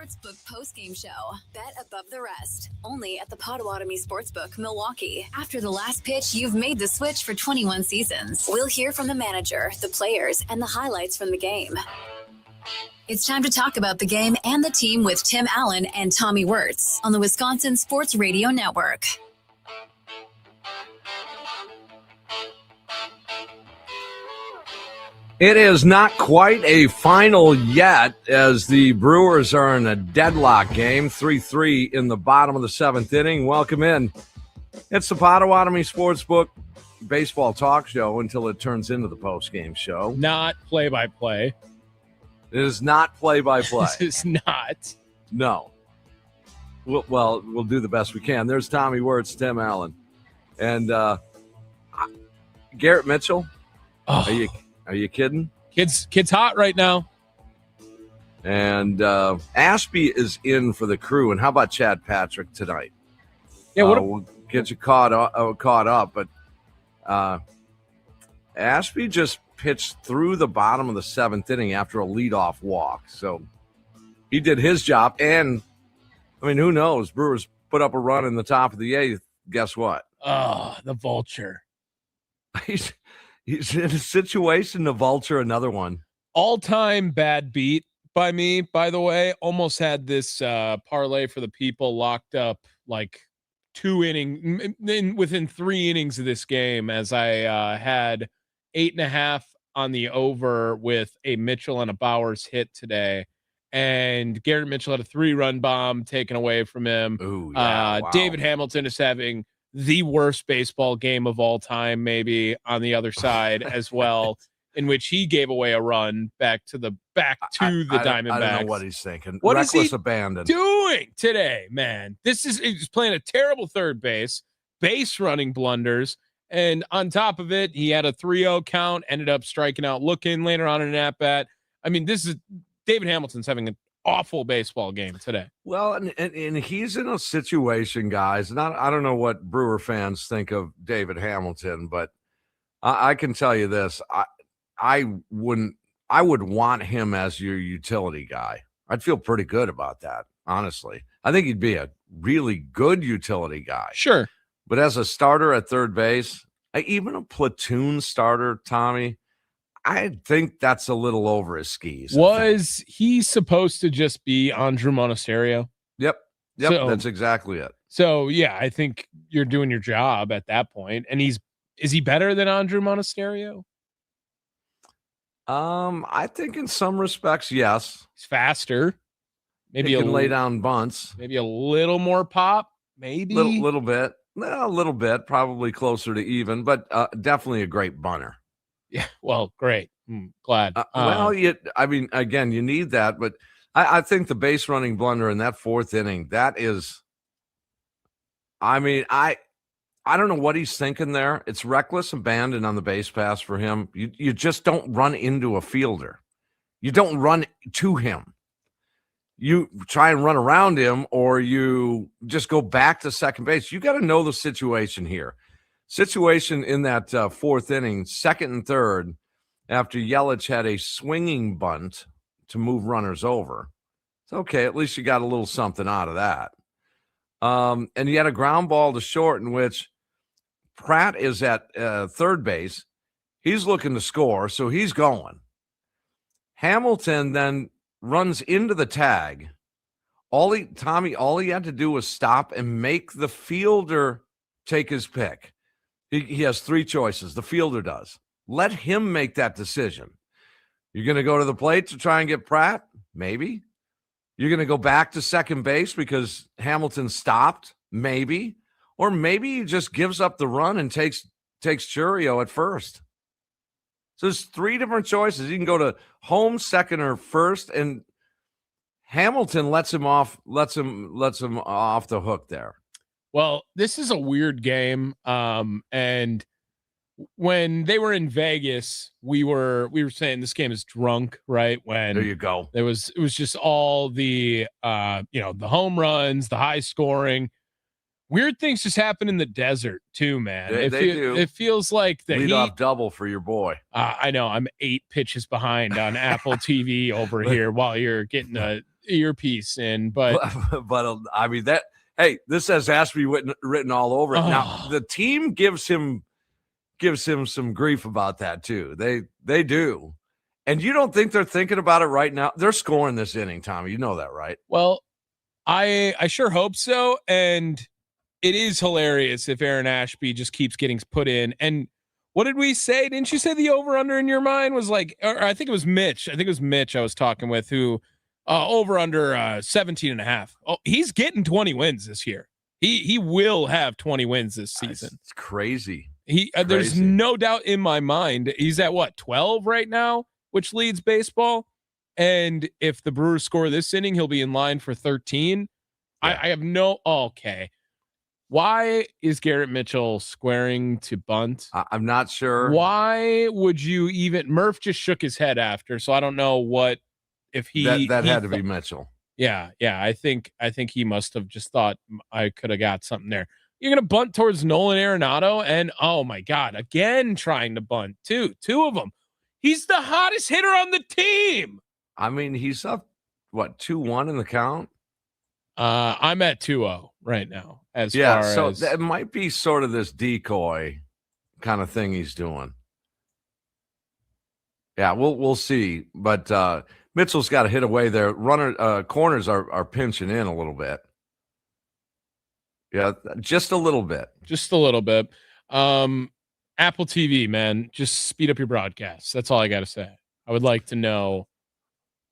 Sportsbook postgame show. Bet above the rest. Only at the Potawatomi Sportsbook, Milwaukee. After the last pitch, you've made the switch for 21 seasons. We'll hear from the manager, the players, and the highlights from the game. It's time to talk about the game and the team with Tim Allen and Tommy Wortz on the Wisconsin Sports Radio Network. It is not quite a final yet as the Brewers are in a deadlock game, 3-3 in the bottom of the seventh inning. Welcome in. It's the Potawatomi Sportsbook baseball talk show until it turns into the postgame show. Not play-by-play. It is not play-by-play. This is not. No. We'll do the best we can. There's Tommy Wortz, Tim Allen. And Garrett Mitchell. Oh. Are you kidding? Kid's hot right now. And Ashby is in for the crew. And how about Chad Patrick tonight? Yeah, we'll get you caught up. But Ashby just pitched through the bottom of the seventh inning after a leadoff walk. So he did his job. And, I mean, who knows? Brewers put up a run in the top of the eighth. Guess what? Oh, the vulture. He's in a situation to vulture another one. All-time bad beat by me, by the way. Almost had this parlay for the people locked up like within 3 innings of this game, as I had 8.5 on the over with a Mitchell and a Bowers hit today. And Garrett Mitchell had a 3-run bomb taken away from him. Ooh, yeah, wow. David Hamilton is having the worst baseball game of all time, maybe on the other side as well, in which he gave away a run back to the Diamondbacks. I don't know what he's thinking. What Reckless is he abandon doing today, man? He's playing a terrible third base running blunders. And on top of it, he had a 3-0 count, ended up striking out looking later on in an at-bat. I mean, David Hamilton's having an awful baseball game today. Well, and he's in a situation, guys, and I don't know what Brewer fans think of David Hamilton, but I can tell you this. I would want him as your utility guy. I'd feel pretty good about that, honestly. I think he'd be a really good utility guy. Sure. But as a starter at third base, even a platoon starter, Tommy, I think that's a little over his skis. Was he supposed to just be Andrew Monasterio? Yep, that's exactly it. So, yeah, I think you're doing your job at that point. And is he better than Andrew Monasterio? I think in some respects, yes. He's faster. Maybe he can lay down bunts. Maybe a little more pop. Maybe little bit. A little bit, probably closer to even, but definitely a great bunter. Yeah, well, great. Glad. Again, you need that, but I think the base running blunder in that fourth inning, that is, I don't know what he's thinking there. It's reckless abandon on the base pass for him. You just don't run into a fielder. You don't run to him. You try and run around him, or you just go back to second base. You got to know the situation here. Situation in that fourth inning, second and third, after Yelich had a swinging bunt to move runners over. It's okay. At least you got a little something out of that. And he had a ground ball to short in which Pratt is at third base. He's looking to score, so he's going. Hamilton then runs into the tag. All he had to do was stop and make the fielder take his pick. He has 3 choices. The fielder does. Let him make that decision. You're going to go to the plate to try and get Pratt? Maybe. You're going to go back to second base because Hamilton stopped? Maybe. Or maybe he just gives up the run and takes Churio at first. So there's 3 different choices. You can go to home, second, or first, and Hamilton lets him off the hook there. Well, this is a weird game. And when they were in Vegas, we were saying this game is drunk, right? When there you go. It was just all the the home runs, the high scoring. Weird things just happen in the desert too, man. They do. It feels like the lead off double for your boy. I know I'm 8 pitches behind on Apple TV over here while you're getting earpiece in, but I mean that. Hey, this has to be written all over it. Now the team gives him some grief about that too. They do, and you don't think they're thinking about it right now? They're scoring this inning, Tommy. You know that, right? Well, I sure hope so, and it is hilarious if Aaron Ashby just keeps getting put in. And what did we say? Didn't you say the over-under in your mind was like, or I think it was Mitch. I think it was Mitch I was talking with who over-under 17 and a half. Oh, he's getting 20 wins this year. He will have 20 wins this season. It's crazy. There's no doubt in my mind. He's at what, 12 right now, which leads baseball. And if the Brewers score this inning, he'll be in line for 13. Yeah. I have no. Okay. Why is Garrett Mitchell squaring to bunt? I'm not sure. Why would you even? Murph just shook his head after, so I don't know what if he that had to be Mitchell. Yeah. I think he must have just thought I could have got something there. You're gonna bunt towards Nolan Arenado, and oh my God, again trying to bunt two of them. He's the hottest hitter on the team. I mean, he's up what 2-1 in the count. I'm at 2-0 right now. So that might be sort of this decoy kind of thing he's doing. Yeah, we'll see. But Mitchell's got to hit away there. Corners are pinching in a little bit. Yeah, just a little bit. Apple TV, man, just speed up your broadcast. That's all I got to say. I would like to know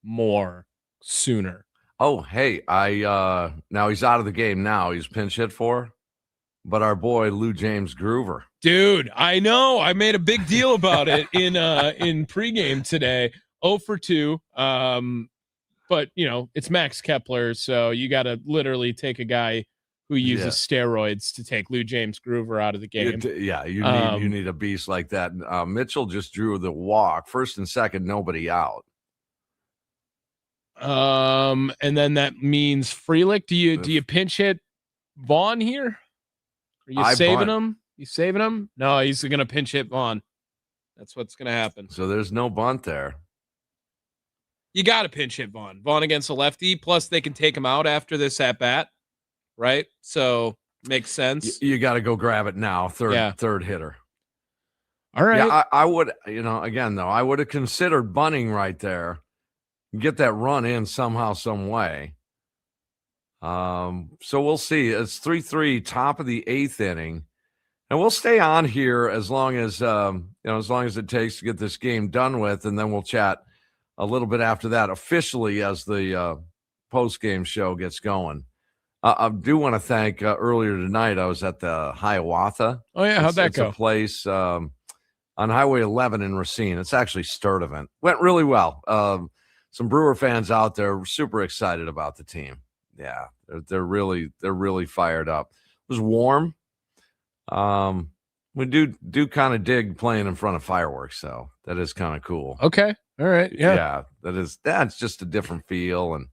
more sooner. Oh, hey, now he's out of the game now. He's pinch hit for, but our boy Lou James Groover. Dude, I know. I made a big deal about it in pregame today. 0 for 2. But it's Max Kepler, so you got to literally take a guy who uses steroids to take Lou James Groover out of the game. You need a beast like that. Mitchell just drew the walk, first and second, nobody out. And then that means Frelick. Do you pinch hit Vaughn here? Are you saving him? You saving him? No, he's gonna pinch hit Vaughn. That's what's gonna happen. So there's no bunt there. You got to pinch hit Vaughn. Vaughn against a lefty. Plus, they can take him out after this at bat, right? So makes sense. You got to go grab it now. Third hitter. All right. Yeah, I would. Again though, I would have considered bunting right there. Get that run in somehow, some way. So we'll see. It's 3-3, top of the 8th inning, and we'll stay on here as long as as long as it takes to get this game done with, and then we'll chat a little bit after that officially as the post-game show gets going. I do want to thank earlier tonight. I was at the Hiawatha. Oh yeah, how'd that go? It's a place on Highway 11 in Racine. It's actually Sturdivant. Went really well. Some Brewer fans out there were super excited about the team. Yeah, they're really fired up. It was warm. We do kind of dig playing in front of fireworks, so that is kind of cool. Okay, all right, yeah. That's just a different feel, and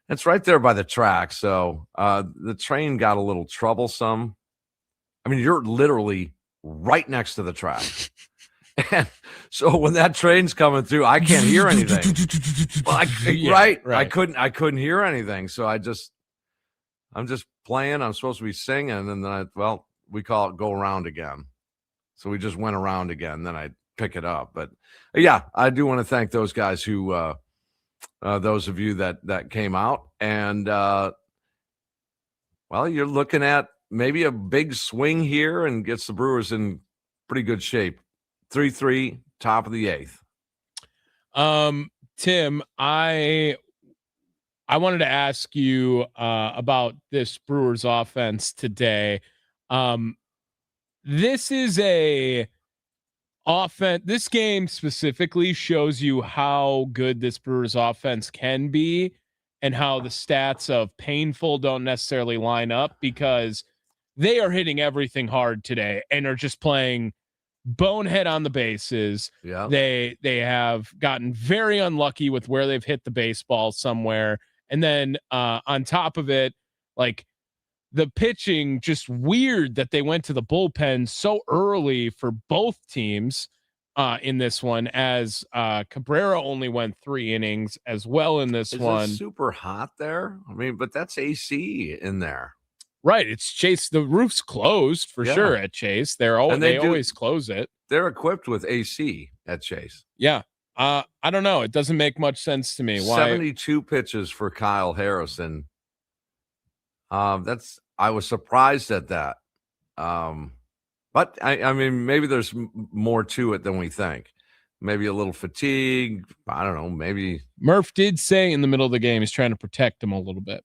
it's right there by the track. So the train got a little troublesome. I mean, you're literally right next to the track. And so when that train's coming through, I can't hear anything. Well, right. I couldn't hear anything. So I'm just playing. I'm supposed to be singing, and then we call it go around again. So we just went around again. Then I pick it up. But yeah, I do want to thank those guys who, those of you that came out, and you're looking at maybe a big swing here and gets the Brewers in pretty good shape. 3-3, top of the 8th. Tim, I wanted to ask you about this Brewers offense today. This is a offense. This game specifically shows you how good this Brewers offense can be and how the stats of painful don't necessarily line up, because they are hitting everything hard today and are just playing bonehead on the bases. Yeah. They have gotten very unlucky with where they've hit the baseball somewhere. And then on top of it, like the pitching, just weird that they went to the bullpen so early for both teams. in this one, as Cabrera only went 3 innings as well in this Is one. it super hot there? I mean, but that's AC in there. Right. It's Chase. The roof's closed for sure at Chase. They always close it. They're equipped with AC at Chase. Yeah. I don't know. It doesn't make much sense to me. Why? 72 pitches for Kyle Harrison. I was surprised at that. But I mean, maybe there's more to it than we think. Maybe a little fatigue. I don't know. Maybe Murph did say in the middle of the game he's trying to protect him a little bit.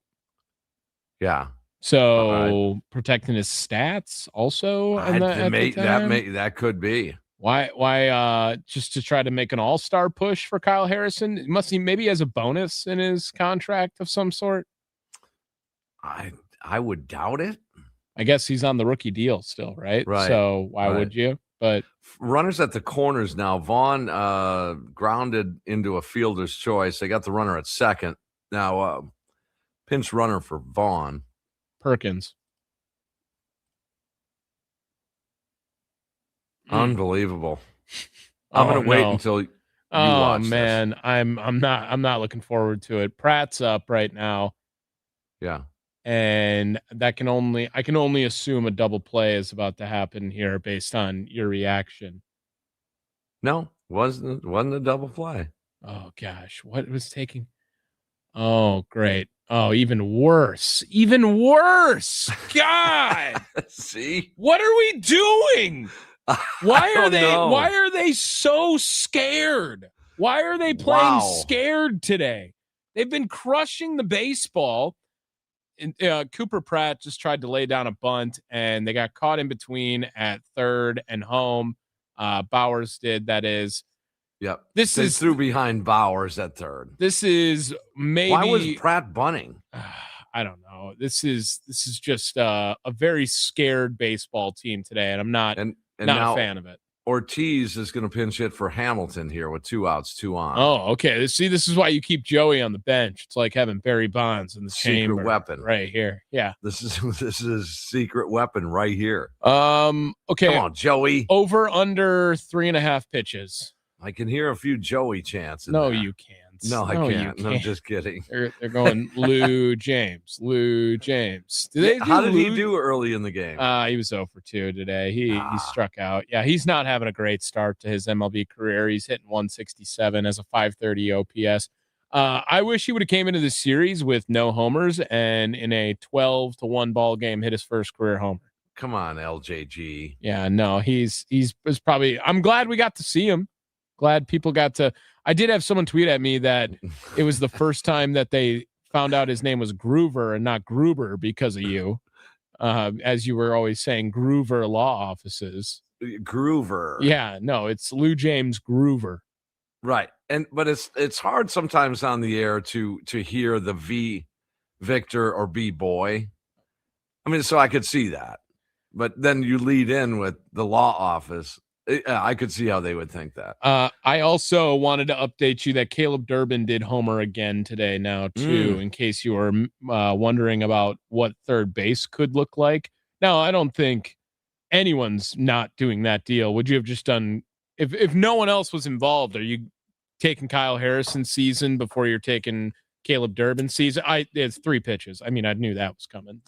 Yeah. So protecting his stats also. That could be. Why? Just to try to make an all-star push for Kyle Harrison? Maybe he has a bonus in his contract of some sort. I would doubt it. I guess he's on the rookie deal still, right? Right. So why would you? But runners at the corners now. Vaughn grounded into a fielder's choice. They got the runner at second. Now pinch runner for Vaughn. Perkins. Unbelievable. I'm gonna wait until you watch man, this. I'm not looking forward to it. Pratt's up right now. Yeah. And I can only assume a double play is about to happen here based on your reaction. No, wasn't a double play. Oh gosh, what was taking? Oh, great. Oh, even worse. God. See? What are we doing? Why are they so scared? Why are they playing scared today? They've been crushing the baseball. And, Cooper Pratt just tried to lay down a bunt, and they got caught in between at third and home. Bowers did, that is. Yep. They threw behind Bowers at third. This is maybe. Why was Pratt bunting? I don't know. This is just a very scared baseball team today, and I'm not a fan of it. Ortiz is going to pinch hit for Hamilton here with 2 outs, 2 on. Oh, okay. See, this is why you keep Joey on the bench. It's like having Barry Bonds in the chamber. Secret weapon right here. Yeah. This is secret weapon right here. Okay. Come on, Joey. Over under 3.5 pitches. I can hear a few Joey chants. No, you can't. No, I can't. I'm just kidding. They're going Lou James. How did he do early in the game? He was 0 for 2 today. He struck out. Yeah, he's not having a great start to his MLB career. He's hitting 167 as a 530 OPS. I wish he would have came into the series with no homers and in a 12-1 ball game hit his first career homer. Come on, LJG. Yeah, no, he's probably. I'm glad we got to see him. Glad people got to. I did have someone tweet at me that it was the first time that they found out his name was Groover and not Gruber because of you. As you were always saying, Groover Law Offices. Groover. Yeah, no, it's Lou James Groover. Right. But it's hard sometimes on the air to hear the V Victor or B boy. I mean, so I could see that. But then you lead in with the law office. I could see how they would think that. I also wanted to update you that Caleb Durbin did homer again today now, too, in case you were wondering about what third base could look like. Now, I don't think anyone's not doing that deal. Would you have just done – if no one else was involved, are you taking Kyle Harrison's season before you're taking Caleb Durbin's season? It's 3 pitches. I mean, I knew that was coming.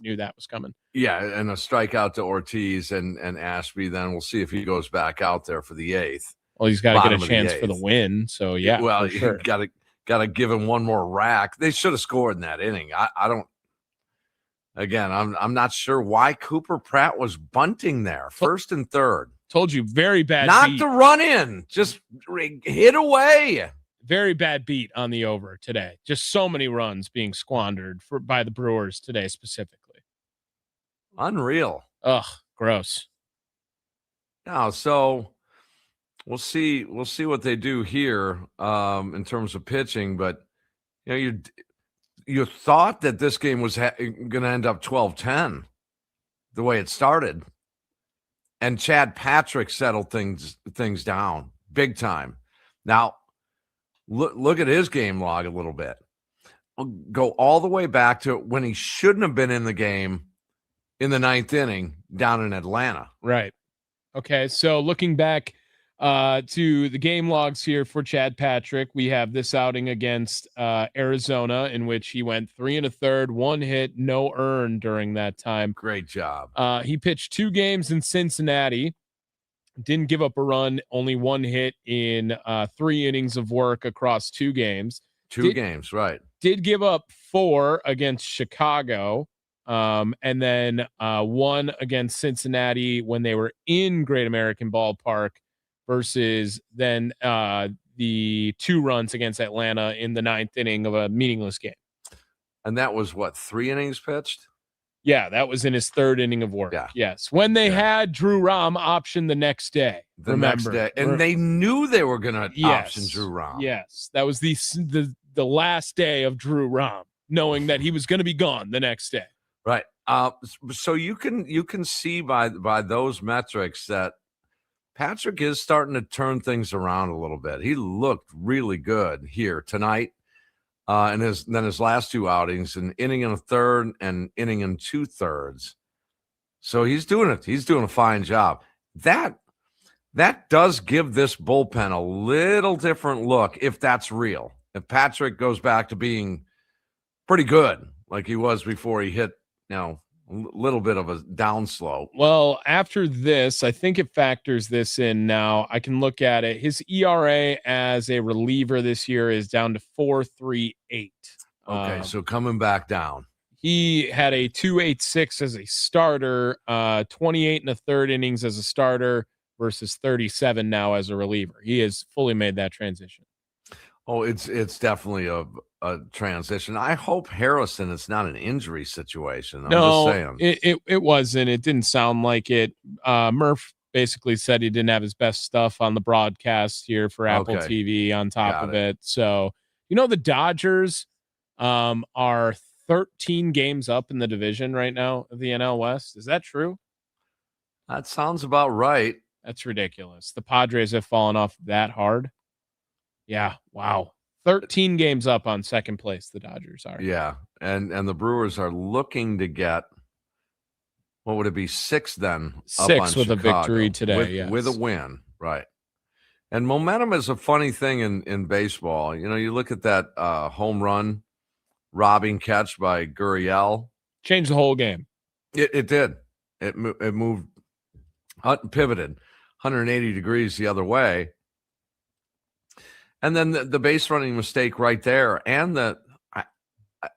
Yeah, and a strikeout to Ortiz and Ashby. Then we'll see if he goes back out there for the 8th. Well, he's got to get a chance for the win. So yeah, well, sure. you got to give him one more rack. They should have scored in that inning. I don't. Again, I'm not sure why Cooper Pratt was bunting there, first and third. Told you, very bad. Not beat. to run in, just hit away. Very bad beat on the over today. Just so many runs being squandered by the Brewers today specifically. Unreal. Ugh, gross. Now, so we'll see what they do here in terms of pitching. But you thought that this game was going to end up 12-10 the way it started, and Chad Patrick settled things down big time. Now, look at his game log a little bit. We'll go all the way back to when he shouldn't have been in the game in the 9th inning down in Atlanta. Right. Okay. So looking back, To the game logs here for Chad Patrick, we have this outing against Arizona, in which he went 3 1/3, 1 hit, no earned during that time. Great job. He pitched 2 games in Cincinnati, didn't give up a run, only 1 hit in 3 innings of work across 2 games. Two games, right. Did give up 4 against Chicago, and then 1 against Cincinnati when they were in Great American Ballpark, versus then the 2 runs against Atlanta in the 9th inning of a meaningless game. And that was what, 3 innings pitched? Yeah, that was in his 3rd inning of work. Yeah. Yes, when they had Drew Rom option the next day. Next day, and they knew they were going to option Drew Rom. Yes, that was the last day of Drew Rom, knowing that he was going to be gone the next day. Right. So you can see by those metrics that Patrick is starting to turn things around a little bit. He looked really good here tonight, and then his last 2 outings, an inning and a third and inning and 2/3. So he's doing it. He's doing a fine job. That does give this bullpen a little different look, if that's real. If Patrick goes back to being pretty good like he was before he hit, a little bit of a downslope. Well, after this, I think it factors this in now. I can look at it. His ERA as a reliever this year is down to 4.38. Okay, so coming back down. He had a 2.86 as a starter, 28 1/3 innings as a starter versus 37 now as a reliever. He has fully made that transition. Oh, it's definitely a transition. I hope Harrison, it's not an injury situation. I'm just saying. It wasn't. It didn't sound like it. Murph basically said he didn't have his best stuff on the broadcast here for Apple TV on top of it. So, the Dodgers are 13 games up in the division right now of the NL West. Is that true? That sounds about right. That's ridiculous. The Padres have fallen off that hard. Yeah. Wow. 13 games up on second place. The Dodgers are. Yeah. And the Brewers are looking to get, what would it be? 6 then? 6 with Chicago. A victory today. With a win. Right. And momentum is a funny thing in baseball. You look at that home run robbing catch by Gurriel. Changed the whole game. It did. It moved, pivoted 180 degrees the other way. And then the base running mistake right there. And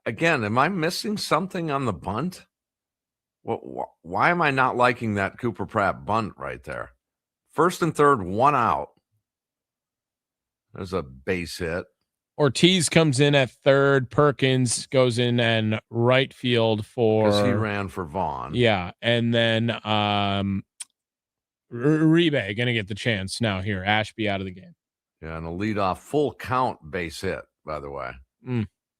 again, am I missing something on the bunt? Why am I not liking that Cooper Pratt bunt right there? 1st and 3rd, 1 out. There's a base hit. Ortiz comes in at 3rd. Perkins goes in and right field because he ran for Vaughn. Yeah. And then Uribe going to get the chance now here. Ashby out of the game. Yeah, and a leadoff full count base hit, by the way.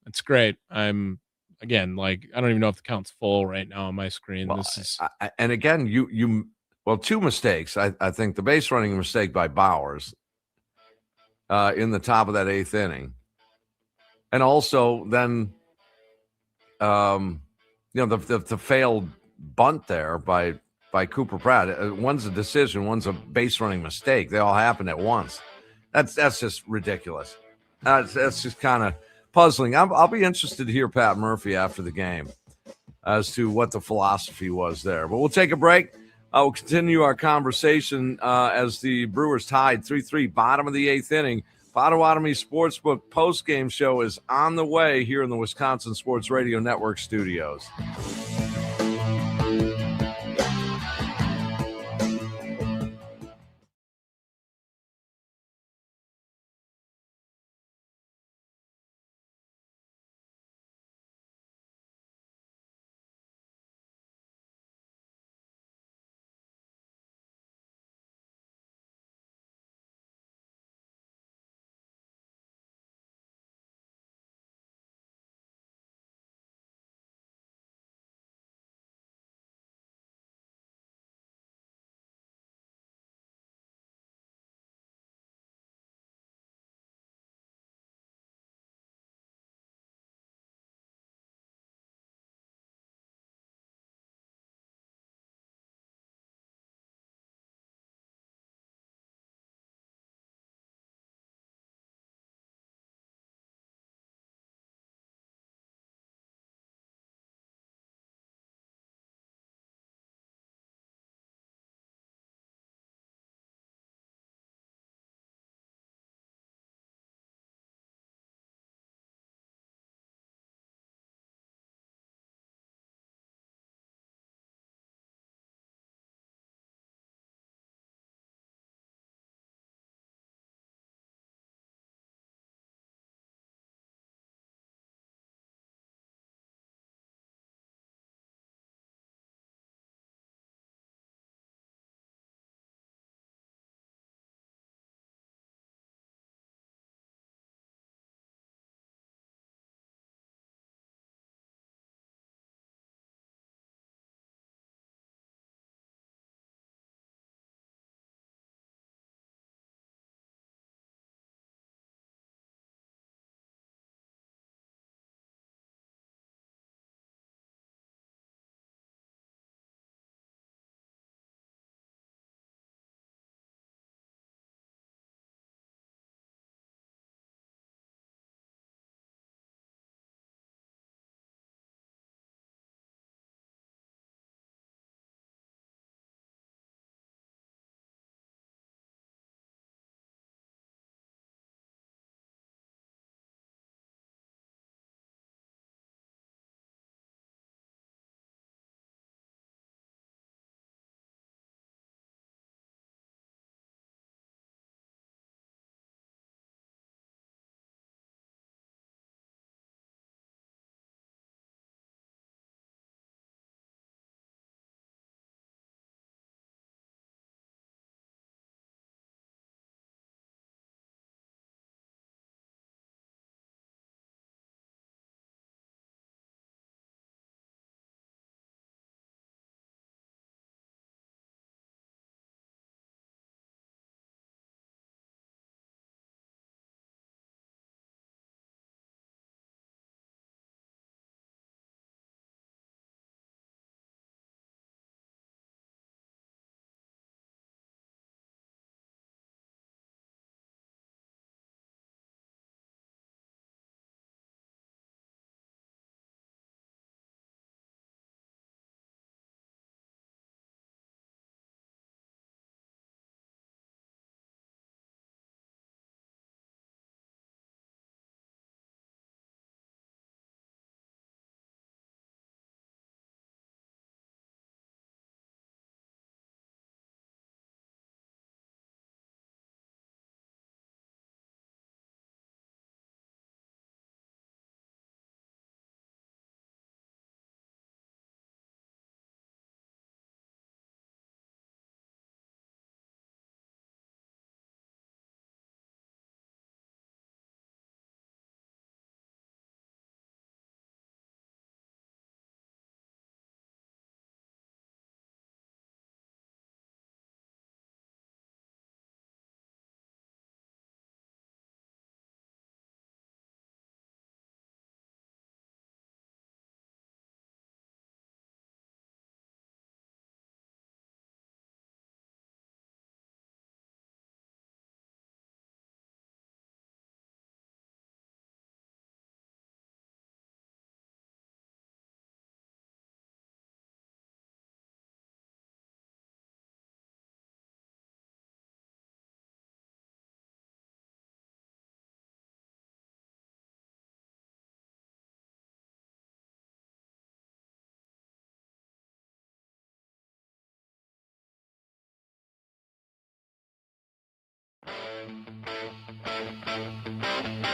That's great. I'm again, I don't even know if the count's full right now on my screen. Well, this is and again, you 2 mistakes. I think the base running mistake by Bowers in the top of that 8th inning, and also then the failed bunt there by Cooper Pratt. One's a decision, one's a base running mistake. They all happen at once. That's just ridiculous. That's just kind of puzzling. I'll be interested to hear Pat Murphy after the game as to what the philosophy was there. But we'll take a break. We'll continue our conversation as the Brewers tied 3-3, bottom of the 8th inning. Potawatomi Sportsbook postgame show is on the way here in the Wisconsin Sports Radio Network studios.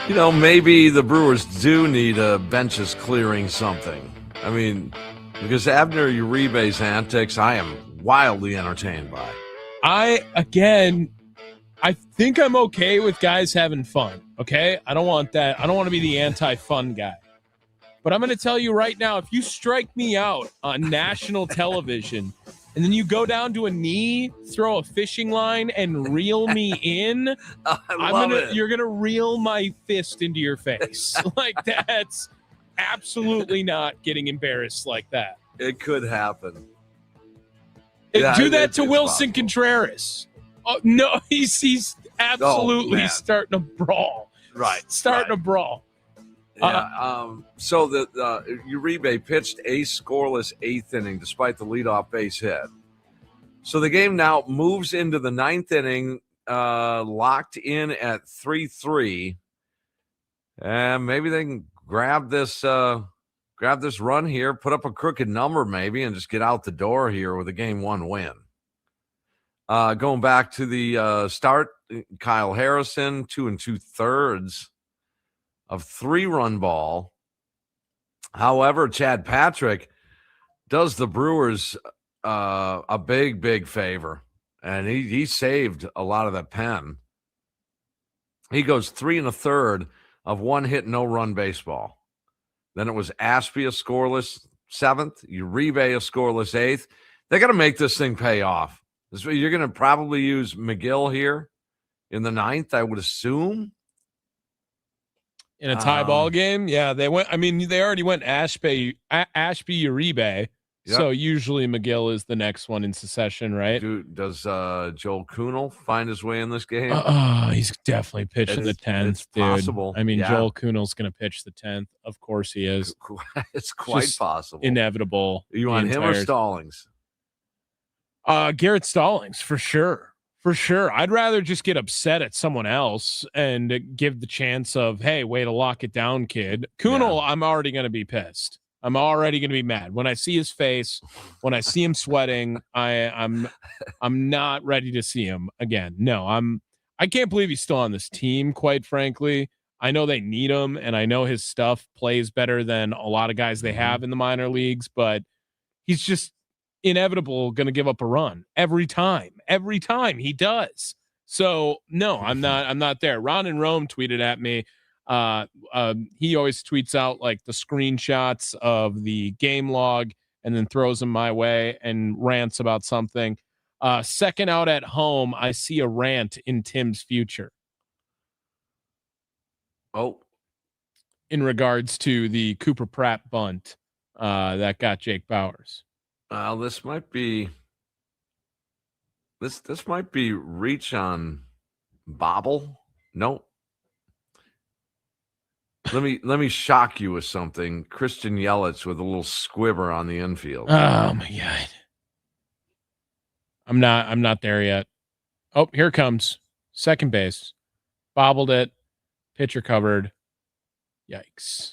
You know, maybe the Brewers do need a benches clearing something. I mean, because Abner Uribe's antics, I am wildly entertained by. I think I'm okay with guys having fun, okay? I don't want that. I don't want to be the anti-fun guy. But I'm going to tell you right now, if you strike me out on national television and then you go down to a knee, throw a fishing line, and reel me in, you're going to reel my fist into your face. Like, that's absolutely not getting embarrassed like that. It could happen. Do that to Wilson possible. Contreras. Oh, no, he's absolutely starting to brawl. Right. Starting to brawl. Yeah. So the Uribe pitched a scoreless eighth inning despite the leadoff base hit. So the game now moves into the ninth inning, locked in at 3-3. And maybe they can grab this run here, put up a crooked number maybe, and just get out the door here with a game one win. Going back to the start, Kyle Harrison, 2 2/3 of 3-run ball. However, Chad Patrick does the Brewers a big favor, and he saved a lot of that pen. He goes 3 1/3 of 1 hit, no run baseball. Then it was Ashby a scoreless 7th, Uribe a scoreless 8th. They got to make this thing pay off. You're going to probably use McGill here in the 9th, I would assume. In a tie ball game? Yeah, they went. I mean, they already went Ashby Uribe. Yep. So usually McGill is the next one in succession, right? Does Joel Kuhnel find his way in this game? He's definitely pitching the 10th, it's dude. Possible. I mean, yeah. Joel Kuhnel's going to pitch the 10th. Of course he is. It's quite just possible. Inevitable. You want him or Stallings? Garrett Stallings, for sure. For sure. I'd rather just get upset at someone else and give the chance of, hey, way to lock it down, kid. Kuhnel, yeah. I'm already going to be pissed. I'm already going to be mad. When I see his face, when I see him sweating, I'm not ready to see him again. No, I can't believe he's still on this team, quite frankly. I know they need him, and I know his stuff plays better than a lot of guys they have in the minor leagues, but he's just inevitable going to give up a run every time he does. So no, I'm not there. Ron and Rome tweeted at me. He always tweets out like the screenshots of the game log and then throws them my way and rants about something. Second out at home, I see a rant in Tim's future. Oh, in regards to the Cooper Pratt bunt that got Jake Bauers. This might be reach on Bobble. No. Let me shock you with something. Christian Yelich with a little squibber on the infield. Oh my God. I'm not there yet. Oh, here it comes. Second base. Bobbled it. Pitcher covered. Yikes.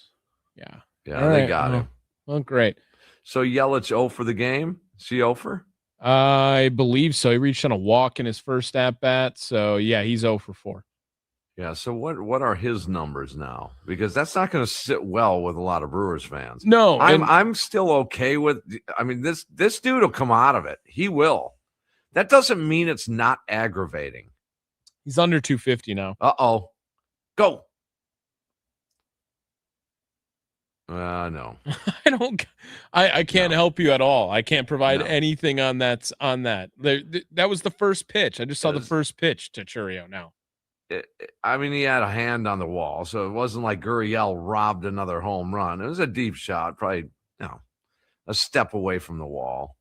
Yeah. Yeah, all they got him. Well, great. So Yelich 0 for the game? Is he 0 for? I believe so. He reached on a walk in his first at bat. So yeah, he's 0 for 4. Yeah. So what are his numbers now? Because that's not going to sit well with a lot of Brewers fans. No, I'm still okay with. I mean, this dude will come out of it. He will. That doesn't mean it's not aggravating. He's under 250 now. Uh-oh. Go. No. I can't help you at all. I can't provide anything on that. That was the first pitch. I just saw the first pitch to Churio now. I mean, he had a hand on the wall, so it wasn't like Gurriel robbed another home run. It was a deep shot, probably a step away from the wall.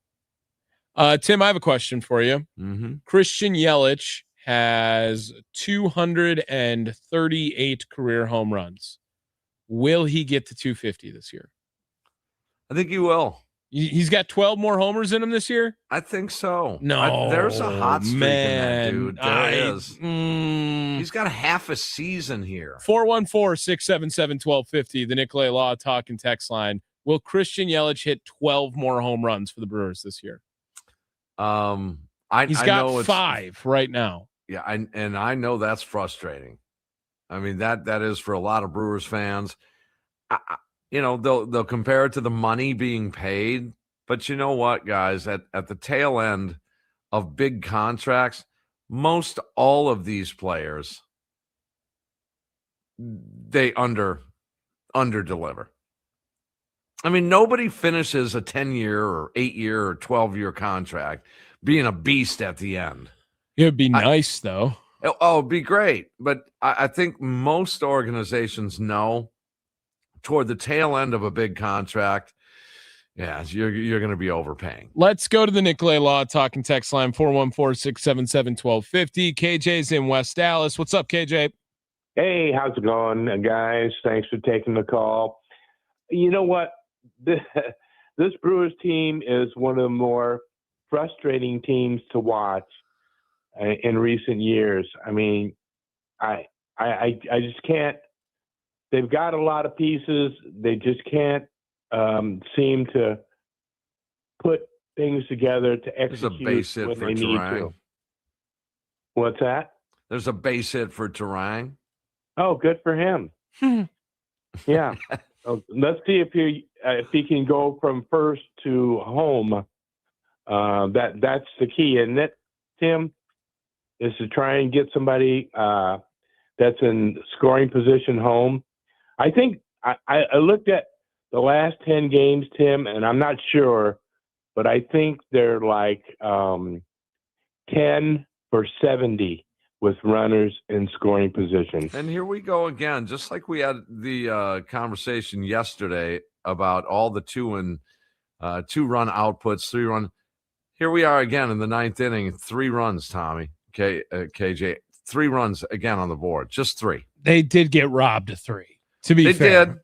Tim, I have a question for you. Mm-hmm. Christian Yelich has 238 career home runs. Will he get to 250 this year? I think he will. He's got 12 more homers in him this year? I think so. No, there's a hot streak in that dude. There is. He's got a half a season here. 414-677-1250, the Nicolay Law Talk and Text line. Will Christian Yelich hit 12 more home runs for the Brewers this year? He's got 5 right now. Yeah, I know that's frustrating. I mean, that is for a lot of Brewers fans. They'll compare it to the money being paid, but you know what, guys? At the tail end of big contracts, most all of these players, they under deliver. I mean, nobody finishes a 10-year or 8-year or 12-year contract being a beast at the end. It would be nice, though. Oh, it'd be great. But I think most organizations know toward the tail end of a big contract, yeah, you're going to be overpaying. Let's go to the Nicolay Law Talking text line, 414-677-1250. KJ's in West Dallas. What's up, KJ? Hey, how's it going, guys? Thanks for taking the call. You know what? This Brewers team is one of the more frustrating teams to watch in recent years. I mean, I just can't. They've got a lot of pieces. They just can't seem to put things together to execute. There's a base hit for Terang. What's that? There's a base hit for Terang. Oh, good for him. Yeah. Let's see if he can go from first to home. That's the key, isn't it, Tim? Is to try and get somebody that's in scoring position home. I think I looked at the last 10 games, Tim, and I'm not sure, but I think they're like 10 for 70 with runners in scoring position. And here we go again, just like we had the conversation yesterday about all the 2-run outputs, 3-run. Here we are again in the 9th inning, 3 runs, Tommy. KJ, 3 runs again on the board, just 3. They did get robbed of 3, to be fair. They did.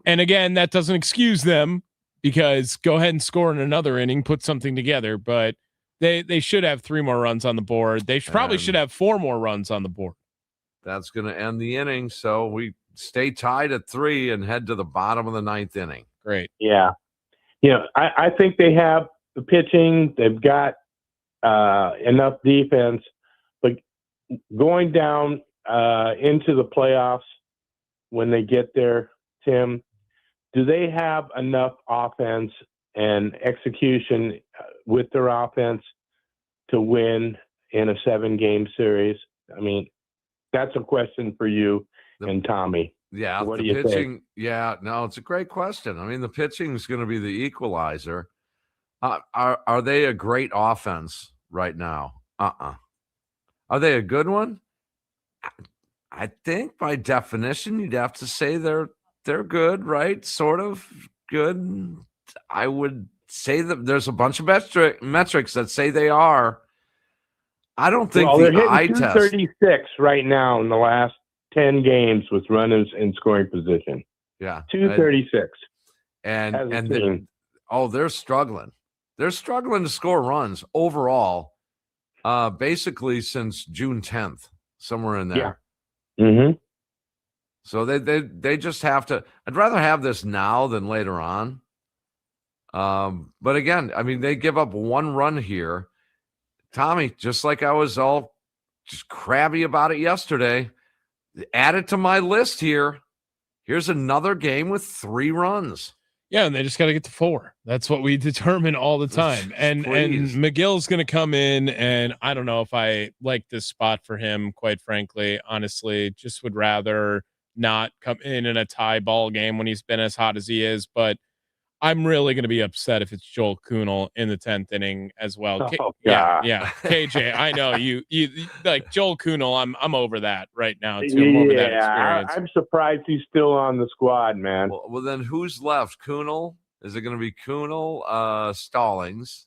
And again, that doesn't excuse them, because go ahead and score in another inning, put something together, but they should have 3 more runs on the board. They probably should have 4 more runs on the board. That's going to end the inning. So we stay tied at 3 and head to the bottom of the 9th inning. Great. Yeah. I think they have the pitching. They've got enough defense, but going down into the playoffs when they get there, Tim, do they have enough offense and execution with their offense to win in a 7-game series? I mean, that's a question for you and Tommy. Yeah. What do the you pitching, think? Yeah, no, it's a great question. I mean, the pitching is going to be the equalizer. Are they a great offense right now? Are they a good one? I think by definition, you'd have to say they're good, right? Sort of good. I would say that there's a bunch of metrics that say they are. I don't think they're the eye hitting test. 236 right now in the last 10 games with runners in scoring position. Yeah, 236. They're struggling. They're struggling to score runs overall. Basically since June 10th, somewhere in there. Yeah. Mm-hmm. So they just have to. I'd rather have this now than later on. But again, I mean, they give up 1 run here. Tommy, just like I was all just crabby about it yesterday, add it to my list here. Here's another game with 3 runs. Yeah, and they just got to get to 4. That's what we determine all the time. And McGill's going to come in, and I don't know if I like this spot for him, quite frankly. Honestly, just would rather not come in a tie ball game when he's been as hot as he is. But I'm really going to be upset if it's Joel Kuhnel in the 10th inning as well. Yeah. KJ, I know you like Joel Kuhnel. I'm over that right now too. I'm over that experience. I'm surprised he's still on the squad, man. Well, then who's left? Kuhnel? Is it going to be Kuhnel? Stallings?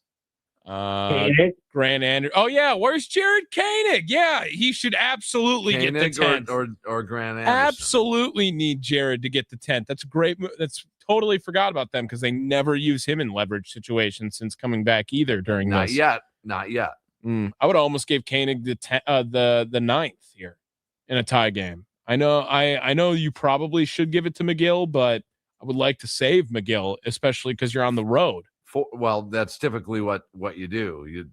Grant Anderson. Oh yeah, where's Jared Koenig? Yeah, he should absolutely get the 10th. Or Grant Anderson. Absolutely need Jared to get the 10th. That's great. That's totally forgot about them because they never use him in leverage situations since coming back either during Not this. yet. I would almost give Koenig the 9th here in a tie game. I know you probably should give it to McGill, but I would like to save McGill, especially because you're on the road. Well, that's typically what you do. You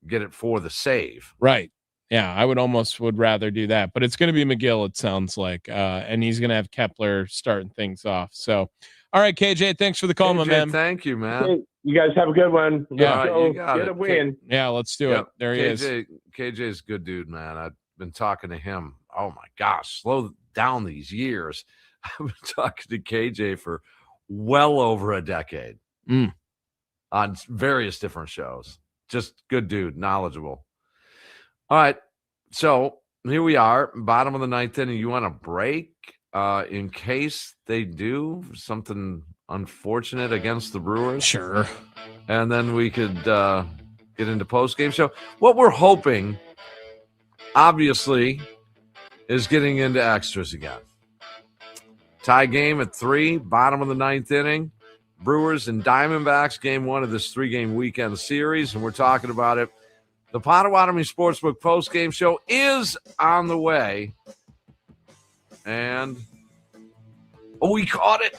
get it for the save. Right. Yeah, I would rather do that, but it's going to be McGill, it sounds like, and he's going to have Kepler starting things off. So, all right, KJ, thanks for the call, my KJ, man. thank you, man. Hey, you guys have a good one. Let's Yeah. go You got get it. a win. Yeah, let's do it. There he is. KJ's a good dude, man. I've been talking to him. Oh my gosh, slow down these years. I've been talking to KJ for well over a decade on various different shows. Just good dude, knowledgeable. All right, so here we are, bottom of the ninth inning. You want a break in case they do something unfortunate against the Brewers? Sure. And then we could get into post-game show. What we're hoping, obviously, is getting into extras again. Tie game at 3, bottom of the ninth inning. Brewers and Diamondbacks, game 1 of this 3-game weekend series, and we're talking about it. The Potawatomi Sportsbook post-game show is on the way. And, we caught it.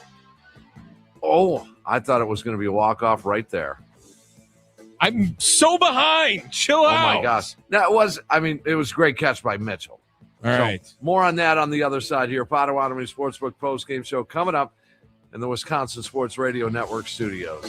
Oh, I thought it was going to be a walk-off right there. I'm so behind. Chill out. Oh, my gosh. That was, it was a great catch by Mitchell. All right. More on that on the other side here. Potawatomi Sportsbook post-game show coming up in the Wisconsin Sports Radio Network studios.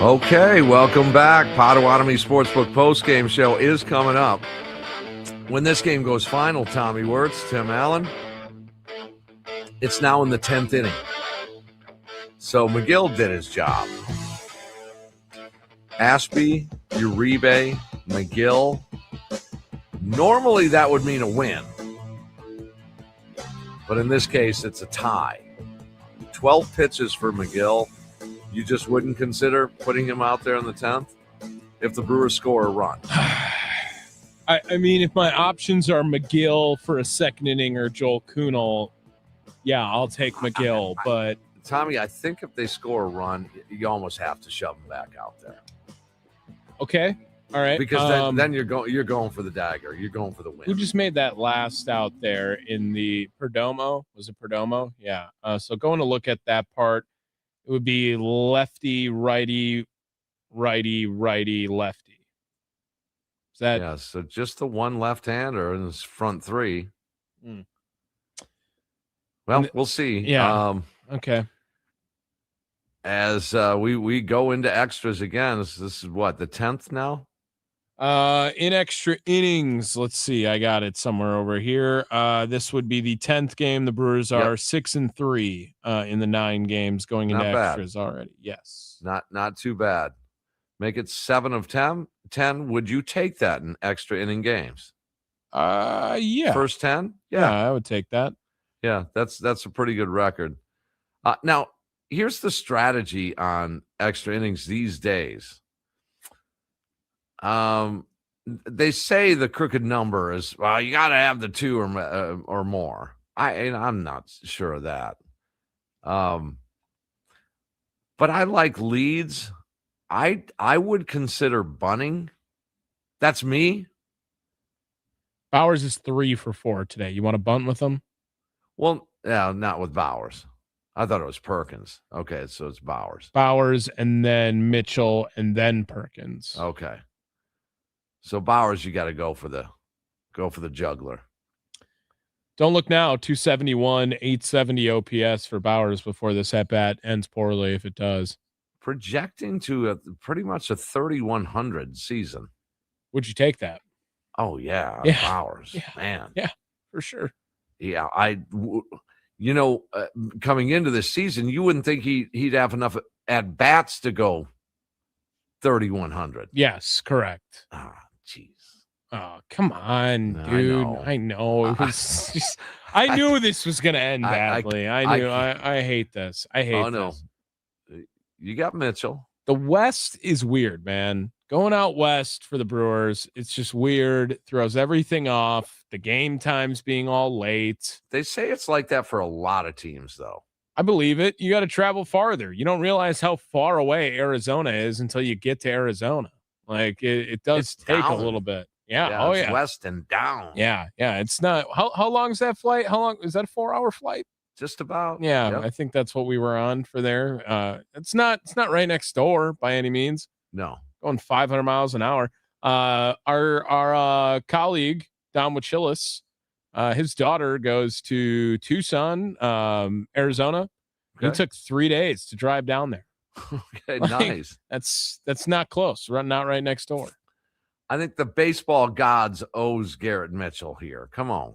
Okay, welcome back. Potawatomi Sportsbook postgame show is coming up. When this game goes final, Tommy Wortz, Tim Allen, it's now in the 10th inning. So McGill did his job. Ashby, Uribe, McGill. Normally that would mean a win. But in this case, it's a tie. 12 pitches for McGill. You just wouldn't consider putting him out there in the 10th if the Brewers score a run? I mean, if my options are McGill for a second inning or Joel Kuhnel, yeah, I'll take McGill. But Tommy, I think if they score a run, you almost have to shove them back out there. Okay, all right. Because then you're going for the dagger. You're going for the win. Who just made that last out there in the Perdomo? Was it Perdomo? Yeah. So going to look at that part, it would be lefty, righty, righty, righty, lefty. Is that? Yeah. So just the one left-hander in his front three. Well, we'll see. Yeah. Okay. As we go into extras again, this is what, the 10th now? In extra innings, let's see. I got it somewhere over here. This would be the 10th game. The Brewers are 6-3 in the 9 games going into extras already. Yes. Not too bad. Make it 7 of 10. Would you take that in extra inning games? Yeah. First 10? Yeah, I would take that. Yeah, that's a pretty good record. Now, here's the strategy on extra innings these days. They say the crooked number is, well, you got to have the 2 or more. I'm not sure of that. But I like leads. I would consider bunting. That's me. Bowers is 3 for 4 today. You want to bunt with him? Well, yeah, not with Bowers. I thought it was Perkins. Okay, so it's Bowers. Bowers and then Mitchell and then Perkins. Okay. So Bowers, you got to go for the juggler. Don't look now. 271, 870 OPS for Bowers before this at bat ends poorly. If it does, projecting to pretty much a 3,100 season. Would you take that? Oh yeah, Bowers, man, yeah, for sure. Yeah, coming into this season, you wouldn't think he'd have enough at bats to go 3,100. Yes, correct. Jeez. Oh, come on, dude. I know. It was just, I knew this was going to end badly. I hate this. I hate this. You got Mitchell. The West is weird, man. Going out west for the Brewers, it's just weird. Throws everything off. The game times being all late. They say it's like that for a lot of teams, though. I believe it. You got to travel farther. You don't realize how far away Arizona is until you get to Arizona. Like it does take a little bit. Yeah. It's west and down. Yeah. It's not. How long is that flight? How long is that? A 4-hour flight? Just about. Yeah. Yep. I think that's what we were on for there. It's not right next door by any means. No. Going 500 miles an hour. Our colleague Don Wachilis, his daughter goes to Tucson, Arizona. Okay. He took 3 days to drive down there. Okay, nice. That's not close. Not right next door. I think the baseball gods owes Garrett Mitchell here. Come on.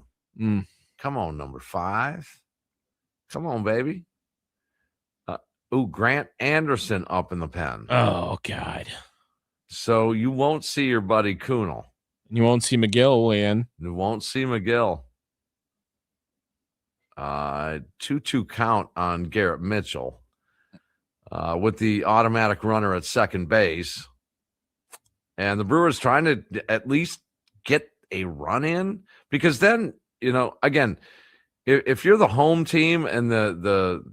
Come on, number 5. Come on, baby. Grant Anderson up in the pen. Oh, God. So you won't see your buddy Kuhnel. You won't see McGill weigh in. You won't see McGill. 2-2 count on Garrett Mitchell with the automatic runner at second base. And the Brewers trying to at least get a run in, because then, again, if you're the home team and the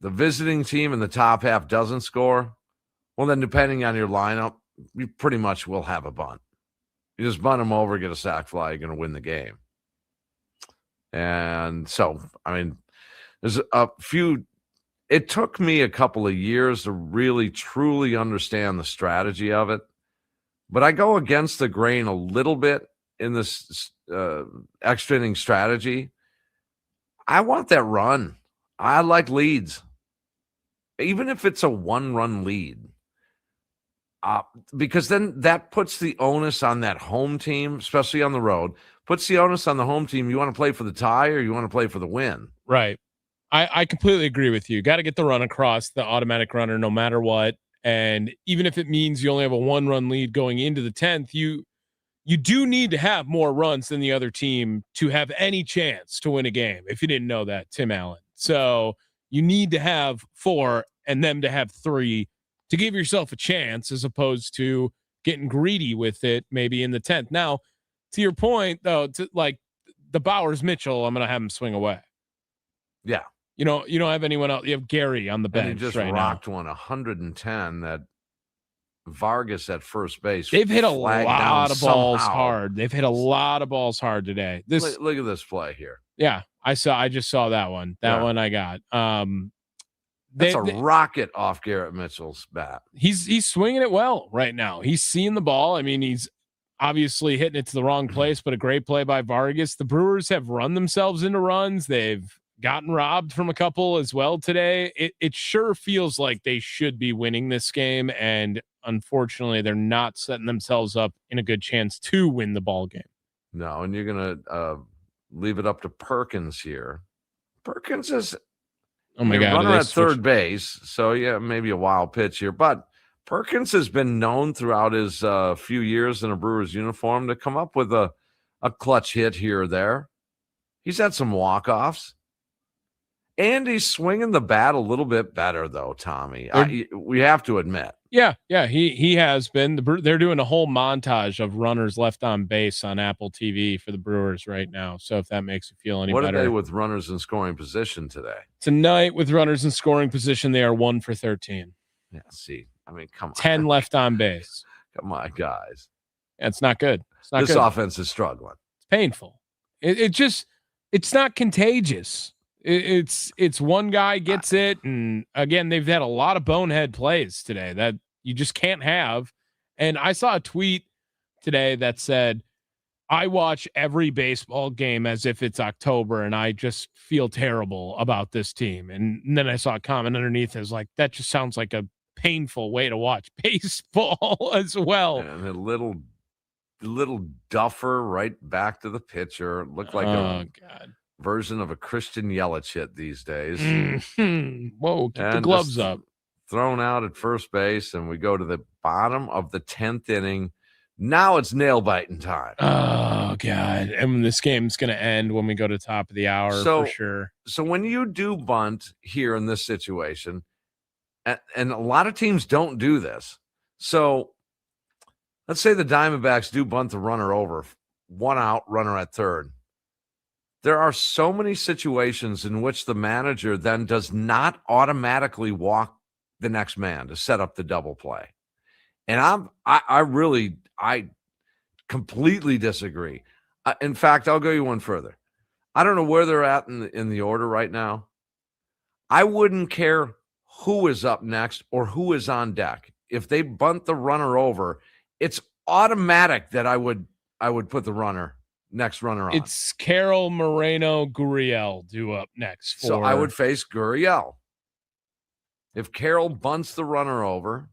visiting team in the top half doesn't score, well, then depending on your lineup, you pretty much will have a bunt. You just bunt them over, get a sac fly, you're going to win the game. And so, I mean, there's a few. It took me a couple of years to really, truly understand the strategy of it. But I go against the grain a little bit in this extra inning strategy. I want that run. I like leads, even if it's a 1-run lead. Because then that puts the onus on that home team, especially on the road, puts the onus on the home team. You want to play for the tie or you want to play for the win? Right. I completely agree with you. Got to get the run across, the automatic runner, no matter what. And even if it means you only have a 1-run lead going into the 10th, you do need to have more runs than the other team to have any chance to win a game. If you didn't know that, Tim Allen. So you need to have 4 and them to have 3 to give yourself a chance, as opposed to getting greedy with it maybe in the 10th. Now, to your point, though, to like the Bowers Mitchell, I'm going to have him swing away. Yeah. You don't have anyone else. You have Gary on the bench. And he just right rocked now. one 110 that Vargas at first base. They've hit a lot of balls somehow. hard. They've hit a lot of balls hard today. Look at this play here. Yeah, I just saw that one. That one I got. That's a rocket off Garrett Mitchell's bat. He's swinging it well right now. He's seeing the ball. I mean, he's obviously hitting it to the wrong place, but a great play by Vargas. The Brewers have run themselves into runs. They've gotten robbed from a couple as well today. It sure feels like they should be winning this game, and unfortunately, they're not setting themselves up in a good chance to win the ball game. No, and you're gonna leave it up to Perkins here. Perkins is runner at third base, so yeah, maybe a wild pitch here. But Perkins has been known throughout his few years in a Brewers uniform to come up with a clutch hit here or there. He's had some walk-offs. And he's swinging the bat a little bit better, though, Tommy. We have to admit. Yeah, he has been. They're doing a whole montage of runners left on base on Apple TV for the Brewers right now. So if that makes you feel any better. What are they with runners in scoring position today? Tonight, with runners in scoring position, they are 1 for 13. Yeah, see, I mean, come on. 10 left on base. Come on, guys. Yeah, it's not good. It's not this good. Offense is struggling. It's painful. It's not contagious. It's one guy gets it, and again, they've had a lot of bonehead plays today that you just can't have. And I saw a tweet today that said, I watch every baseball game as if it's October, and I just feel terrible about this team. And then I saw a comment underneath that was like, that just sounds like a painful way to watch baseball as well. And a little duffer right back to the pitcher. Looked like God. Version of a Christian Yelich hit these days. Whoa, get the gloves up. Thrown out at first base, and we go to the bottom of the 10th inning. Now it's nail-biting time. Oh, God. And this game's going to end when we go to top of the hour for sure. So when you do bunt here in this situation, and a lot of teams don't do this. So let's say the Diamondbacks do bunt the runner over, 1 out, runner at third. There are so many situations in which the manager then does not automatically walk the next man to set up the double play. And I completely disagree. In fact, I'll go you one further. I don't know where they're at in the order right now. I wouldn't care who is up next or who is on deck. If they bunt the runner over, it's automatic that I would put the next runner on. It's Carroll, Moreno, Gurriel due up next. So I would face Gurriel. If Carroll bunts the runner over,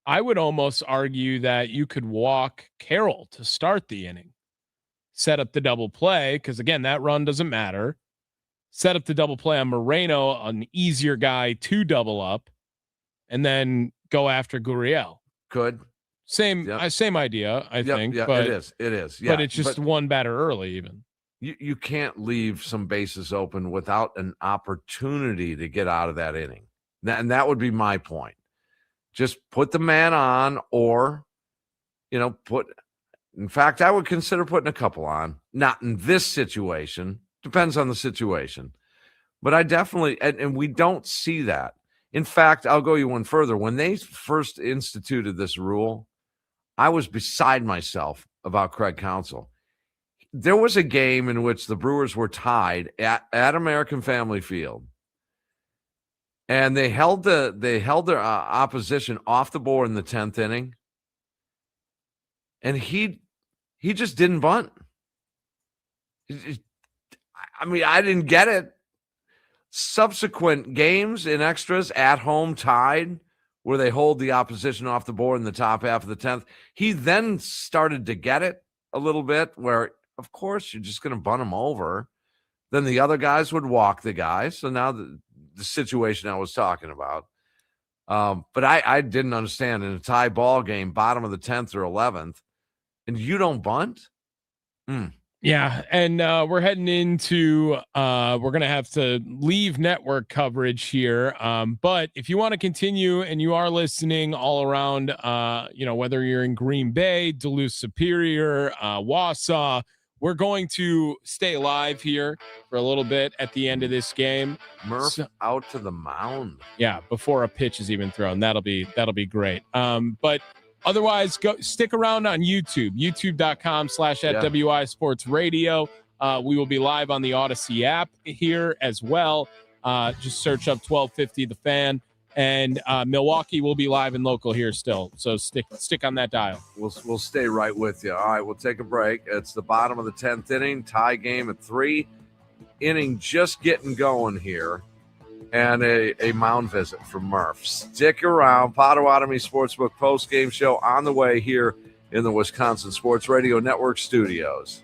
I would almost argue that you could walk Carroll to start the inning, set up the double play, because again, that run doesn't matter. Set up the double play on Moreno, an easier guy to double up, and then go after Gurriel. Could. Same idea, I think. Yeah, but it is. Yeah, but it's just one batter early even. You can't leave some bases open without an opportunity to get out of that inning. And that would be my point. Just put the man on, or, in fact, I would consider putting a couple on. Not in this situation. Depends on the situation. But I definitely, and we don't see that. In fact, I'll go you one further. When they first instituted this rule, I was beside myself about Craig Counsell. There was a game in which the Brewers were tied at American Family Field, and they held their opposition off the board in the 10th inning, and he just didn't bunt. I mean, I didn't get it. subsequent games in extras at home tied, where they hold the opposition off the board in the top half of the 10th, he then started to get it a little bit where, of course, you're just going to bunt him over. Then the other guys would walk the guy. So now the situation I was talking about. But I didn't understand in a tie ball game, bottom of the 10th or 11th, and you don't bunt? Yeah, and we're heading into we're gonna have to leave network coverage here. But if you want to continue and you are listening all around, whether you're in Green Bay, Duluth Superior, Wausau, we're going to stay live here for a little bit at the end of this game. Murph out to the mound. Yeah, before a pitch is even thrown. That'll be great. But otherwise, go stick around on YouTube, youtube.com/@WI Sports Radio. We will be live on the Odyssey app here as well. Just search up 1250 The Fan. And Milwaukee will be live and local here still. So stick on that dial. We'll stay right with you. All right, we'll take a break. It's the bottom of the 10th inning, tie game at 3. Inning just getting going here. And a mound visit from Murph. Stick around. Potawatomi Sportsbook post-game show on the way here in the Wisconsin Sports Radio Network studios.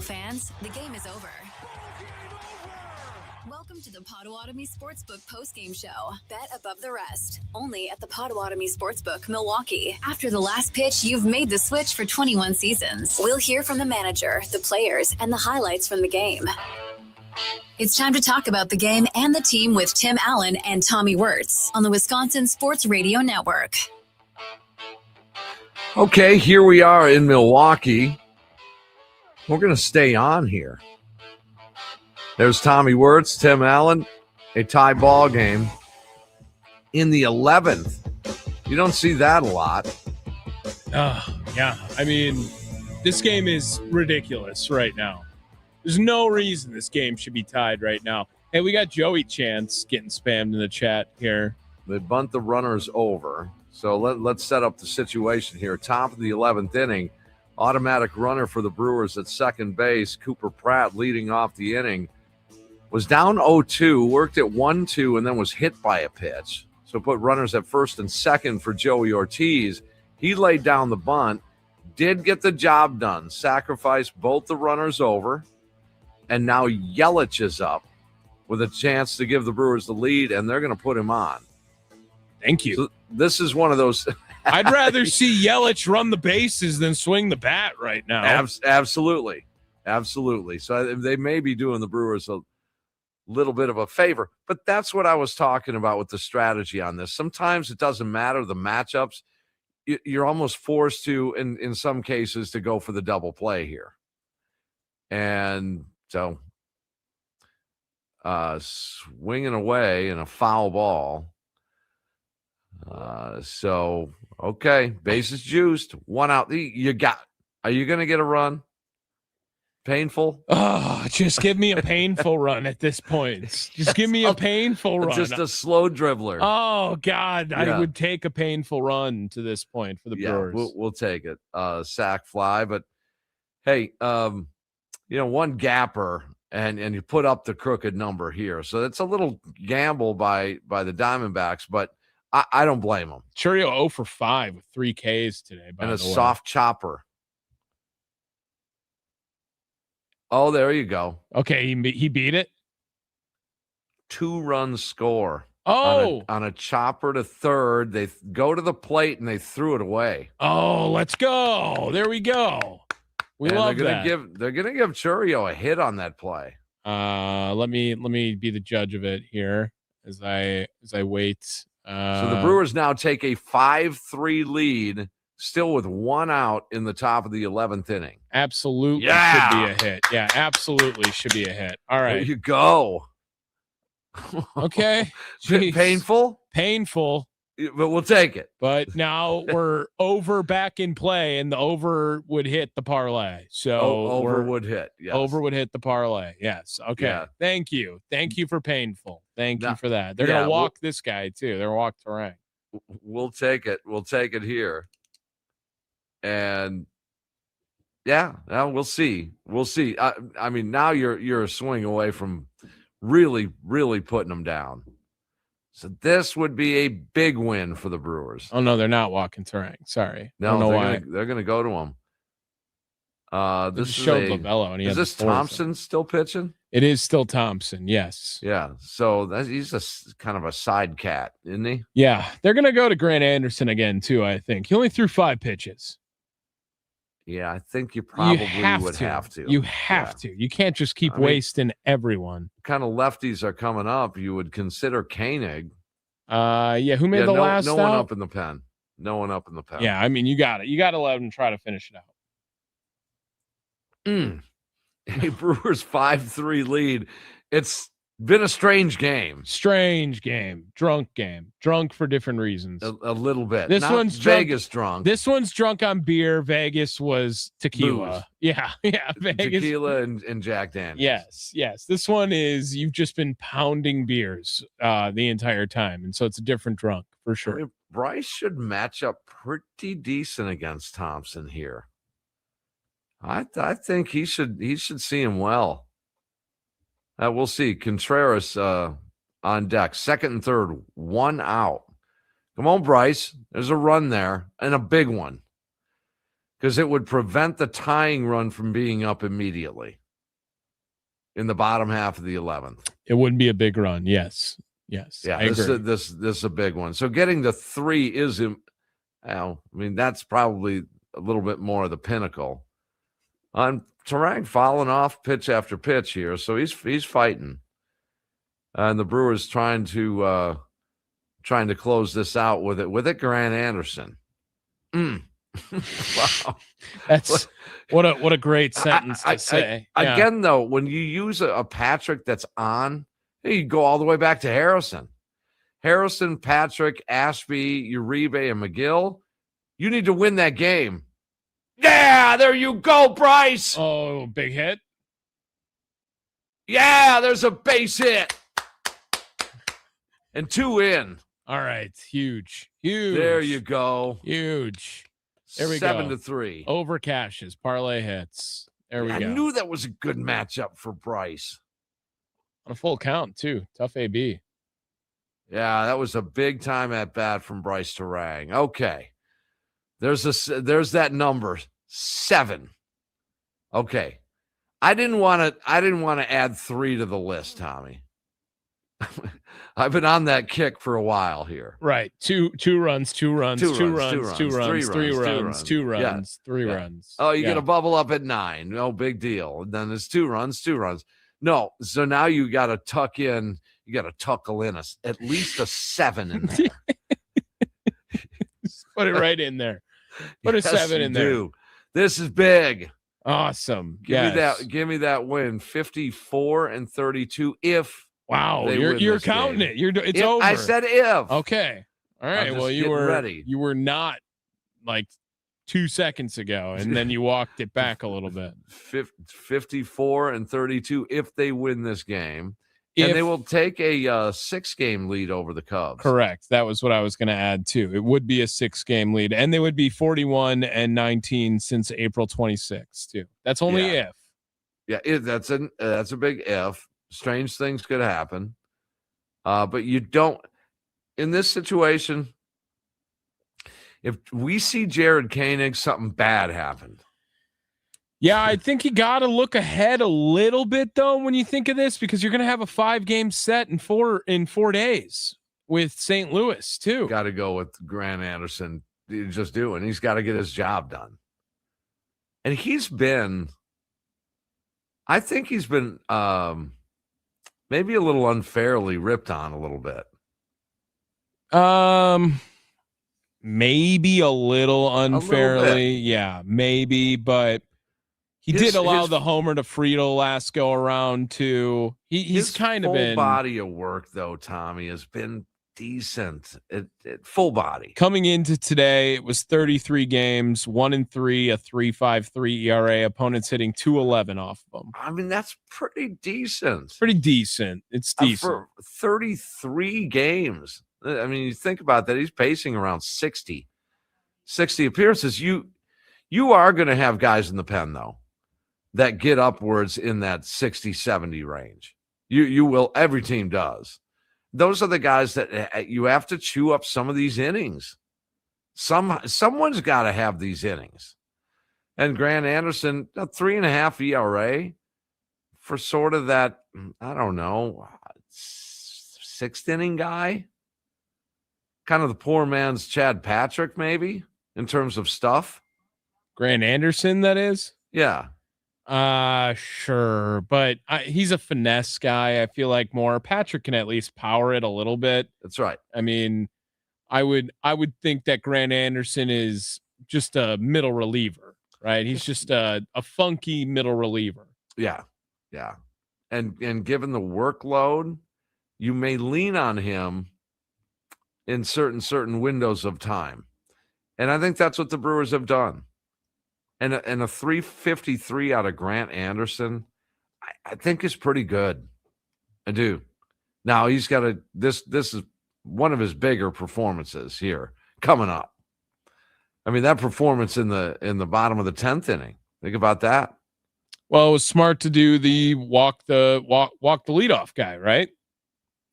fans, the game is over. Welcome to the Potawatomi Sportsbook postgame show. Bet above the rest. Only at the Potawatomi Sportsbook, Milwaukee. After the last pitch, you've made the switch for 21 seasons. We'll hear from the manager, the players, and the highlights from the game. It's time to talk about the game and the team with Tim Allen and Tommy Wortz on the Wisconsin Sports Radio Network. Okay, here we are in Milwaukee. We're going to stay on here. There's Tommy Wortz, Tim Allen, a tie ball game in the 11th. You don't see that a lot. Yeah. I mean, this game is ridiculous right now. There's no reason this game should be tied right now. Hey, we got Joey Chance getting spammed in the chat here. They bunt the runners over. So let's set up the situation here. Top of the 11th inning, automatic runner for the Brewers at second base. Cooper Pratt leading off the inning. Was down 0-2, worked at 1-2, and then was hit by a pitch. So put runners at first and second for Joey Ortiz. He laid down the bunt, did get the job done, sacrificed both the runners over, and now Yelich is up with a chance to give the Brewers the lead, and they're going to put him on. Thank you. So this is one of those. I'd rather see Yelich run the bases than swing the bat right now. Absolutely. So they may be doing the Brewers a little bit of a favor, but that's what I was talking about with the strategy on this. Sometimes it doesn't matter the matchups. You're almost forced to, in some cases, to go for the double play here. And so swinging away in a foul ball. So, okay, bases juiced, one out. Are you going to get a run? Painful? Oh, just give me a painful run at this point. Just give me a painful run. Just a slow dribbler. Oh, God. Yeah. I would take a painful run to this point for the Brewers. We'll take it. Sack fly. But, hey, one gapper, and you put up the crooked number here. So it's a little gamble by the Diamondbacks, but I don't blame them. Churio 0 for 5 with 3 Ks today. And a soft chopper. Oh, there you go. Okay, he beat it. 2-run score. Oh, on a chopper to third. They go to the plate and they threw it away. Oh, let's go. There we go. We love that. They're gonna give Churio a hit on that play. Let me be the judge of it here as I wait. So the Brewers now take a 5-3 lead, still with 1 out in the top of the 11th inning. Absolutely should be a hit. Yeah, absolutely should be a hit. All right. There you go. Okay. Painful? Painful. But we'll take it. But now we're over back in play, and the over would hit the parlay. So over would hit. Yes. Over would hit the parlay. Yes. Okay. Yeah. Thank you. Thank you for painful. Thank you for that. They're going to walk this guy, too. They're walk Terang. We'll take it. We'll take it here. And we'll see. We'll see. I mean, now you're a swing away from really, really putting them down. So this would be a big win for the Brewers. Oh no, they're not walking Terang. Sorry. No, I don't know why. They're going to go to him. This showed Lovello, and he is this Thompson still pitching? It is still Thompson. Yes. Yeah. So he's a kind of a side cat, isn't he? Yeah, they're going to go to Grant Anderson again too. I think he only threw 5 pitches. Yeah, I think you probably would have to. You have to. You can't just keep wasting everyone. Kind of lefties are coming up. You would consider Koenig. Who made the last no out? one up in the pen. No one up in the pen. Yeah, I mean, you got it. You got to let him try to finish it out. A Brewers 5-3 lead. It's been a strange game. Drunk for different reasons. A little bit. This Not one's Vegas drunk. This one's drunk on beer. Vegas was tequila. Booze. Yeah. Vegas. Tequila and Jack Daniels. Yes. This one is you've just been pounding beers the entire time, and so it's a different drunk for sure. I mean, Bryce should match up pretty decent against Thompson here. I think he should see him well. We'll see. Contreras on deck. Second and third, 1 out. Come on, Bryce. There's a run there and a big one. because it would prevent the tying run from being up immediately in the bottom half of the 11th. It wouldn't be a big run. Yes. Yeah, I agree. this is a big one. So getting the 3 is, that's probably a little bit more of the pinnacle. On Terang falling off pitch after pitch here, so he's fighting, and the Brewers trying to close this out with it. Grant Anderson. Wow, That's what a great sentence to say. Again, though, when you use a Patrick that's on, you go all the way back to Harrison, Patrick, Ashby, Uribe, and McGill. You need to win that game. Yeah, there you go, Bryce. Oh, big hit. Yeah, there's a base hit. And 2 in. All right. Huge. There you go. Huge. There we 7 go. 7-3. Over cashes, parlay hits. There we go. I knew that was a good matchup for Bryce. On a full count, too. Tough AB. Yeah, that was a big time at bat from Bryce Terang. Okay. There's that number 7. Okay. I didn't want to add 3 to the list, Tommy. I've been on that kick for a while here. Right. Two runs, 3 runs. Oh, you get a bubble up at 9. No big deal. And then it's 2 runs. No. So now you got to tuckle in at least a 7 in there. Put it right in there. Put a 7 in there. This is big. Awesome. Give me that win. 54-32. Wow, you're counting game. It's over. I said if. Okay. All right. Well, you were ready. You were not like 2 seconds ago, and then you walked it back a little bit. 54-32 if they win this game. And they will take a 6-game lead over the Cubs. Correct. That was what I was going to add, too. It would be a 6-game lead, and they would be 41-19 since April 26th, too. That's only if. Yeah, that's a big if. Strange things could happen. But you don't – in this situation, if we see Jared Koenig, something bad happened. Yeah, I think you got to look ahead a little bit, though, when you think of this, because you're going to have a 5-game set in 4 days with St. Louis, too. Got to go with Grant Anderson. Just doing. He's got to get his job done. And I think he's been maybe a little unfairly ripped on a little bit. Maybe a little unfairly. Yeah, maybe, but he did allow the homer to Friedel last go around too. He's kind of been body of work though. Tommy has been decent. Full body coming into today. It was 33 games, 1-3, a 3.53 ERA. Opponents hitting 211 off of them. I mean, that's pretty decent. It's decent for 33 games. I mean, you think about that. He's pacing around 60 appearances. You are going to have guys in the pen though that get upwards in that 60-70 range. You will. Every team does. Those are the guys that you have to chew up some of these innings. Someone's got to have these innings. And Grant Anderson, a 3.5 ERA for sort of that, I don't know, 6th inning guy. Kind of the poor man's Chad Patrick, maybe, in terms of stuff. Grant Anderson, that is? Yeah. Sure, but he's a finesse guy. I feel like more. Patrick can at least power it a little bit. That's right. I mean, I would think that Grant Anderson is just a middle reliever, right? He's just a funky middle reliever. Yeah. And given the workload, you may lean on him in certain windows of time, and I think that's what the Brewers have done. And a 3.53 out of Grant Anderson, I think is pretty good. I do. Now he's got this is one of his bigger performances here coming up. I mean, that performance in the bottom of the 10th inning. Think about that. Well, it was smart to do the walk the leadoff guy, right?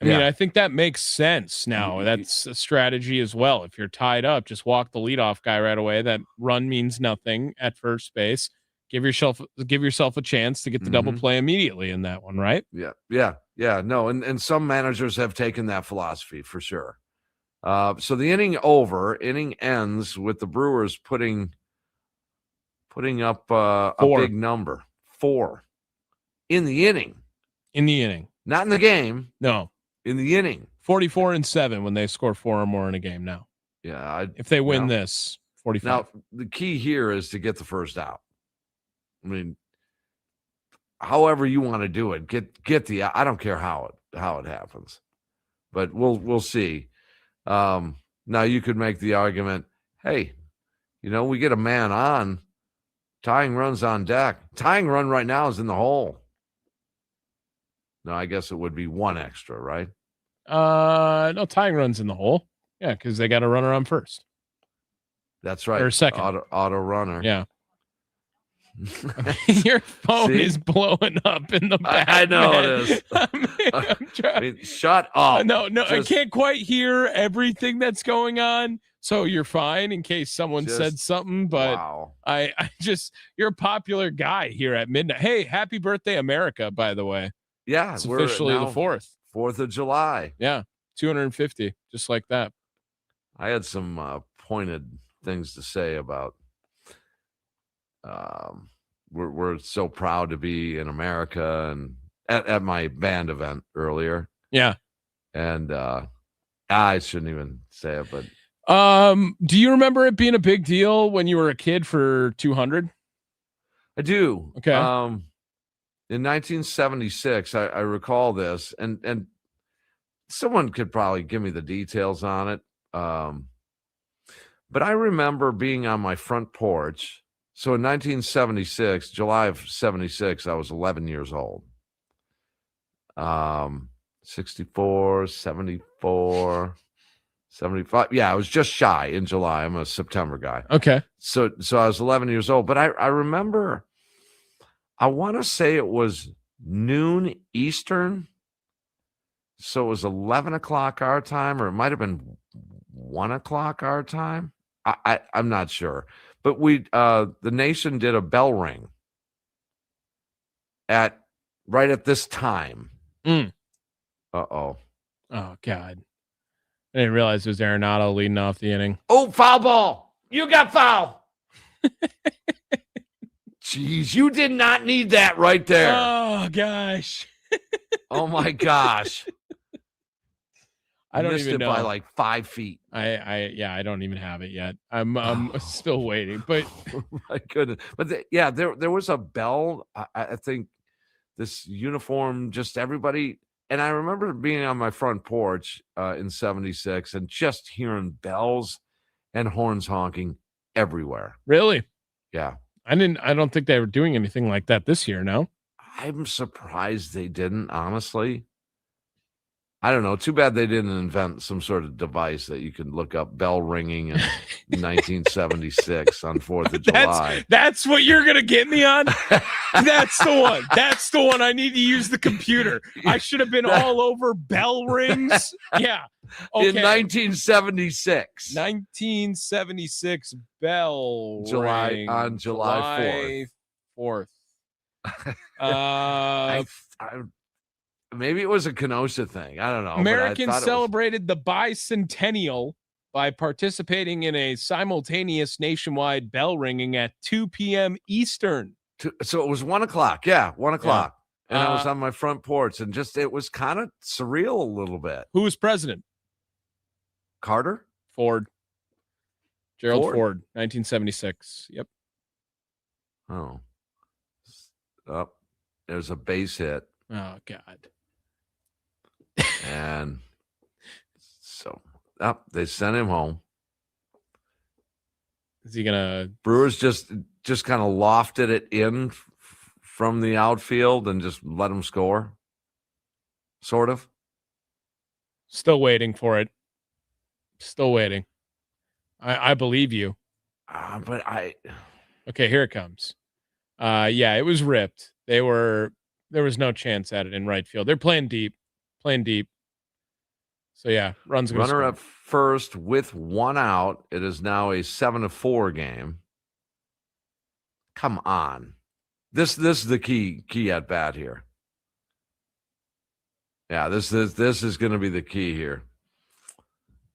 I mean, I think that makes sense now. That's a strategy as well. If you're tied up, just walk the leadoff guy right away. That run means nothing at first base. Give yourself a chance to get the double play immediately in that one, right? Yeah. No, and some managers have taken that philosophy for sure. So the inning ends with the Brewers putting up a big number, 4 in the inning. In the inning, not in the game. No, in the inning. 44-7 when they score 4 or more in a game now. Yeah, if they win this, 45. Now the key here is to get the first out. I mean, however you want to do it, get the. I don't care how it happens, but we'll see. Now you could make the argument, hey, we get a man on, tying runs on deck. Tying run right now is in the hole. No, I guess it would be 1 extra, right? No, tying runs in the hole. Yeah, because they got a runner on first. That's right. Or second. Auto runner. Yeah. Your phone is blowing up in the back. I know it is. I'm trying. Shut up. No, I can't quite hear everything that's going on. So you're fine in case someone said something, but wow. I just, you're a popular guy here at midnight. Hey, happy birthday, America, by the way. Yeah. It's officially the 4th. 4th of July. Yeah. 250, just like that. I had some pointed things to say about we're so proud to be in America, and at my band event earlier. Yeah. And I shouldn't even say it, but do you remember it being a big deal when you were a kid for 200? I do. Okay. In 1976, I recall this, and someone could probably give me the details on it. But I remember being on my front porch. So in 1976, July of 76, I was 11 years old. 64, 74, 75. Yeah, I was just shy in July. I'm a September guy. Okay. So I was 11 years old. But I remember, I want to say it was noon Eastern. So it was 11 o'clock our time, or it might have been 1 o'clock our time. I'm not sure. But the nation did a bell ring right at this time. Uh-oh. Oh, God. I didn't realize it was Arenado leading off the inning. Oh, foul ball. You got foul. Jeez, you did not need that right there. Oh, gosh. Oh, my gosh. I don't missed even it know. by like 5 feet. I don't even have it yet. I'm still waiting, but oh my goodness. But there was a bell. I think this uniform, just everybody. And I remember being on my front porch in 76 and just hearing bells and horns honking everywhere. Really? Yeah. I don't think they were doing anything like that this year. No. I'm surprised they didn't, honestly. I don't know. Too bad they didn't invent some sort of device that you could look up bell ringing in 1976 on 4th of July. That's what you're going to get me on? That's the one. That's the one. I need to use the computer. I should have been all over bell rings. Yeah. Okay. In 1976. 1976 bell ring. On July 4th. Maybe it was a Kenosha thing. I don't know. Americans celebrated the bicentennial by participating in a simultaneous nationwide bell ringing at 2 p.m. Eastern. So it was 1 o'clock. Yeah, 1 o'clock. Yeah. And I was on my front porch, and it was kind of surreal a little bit. Who was president? Carter? Ford. Gerald Ford, 1976. Yep. Oh, there's a base hit. Oh, God. And so they sent him home. Is he gonna? Brewers just kind of lofted it in from the outfield and just let him score. Sort of. Still waiting for it. Still waiting. I believe you. Okay, here it comes. Yeah, it was ripped. There was no chance at it in right field. They're playing deep. So yeah, runs gonna Runner score. at first with 1 out. It is now a 7-4 game. Come on. This is the key at bat here. Yeah, this is going to be the key here.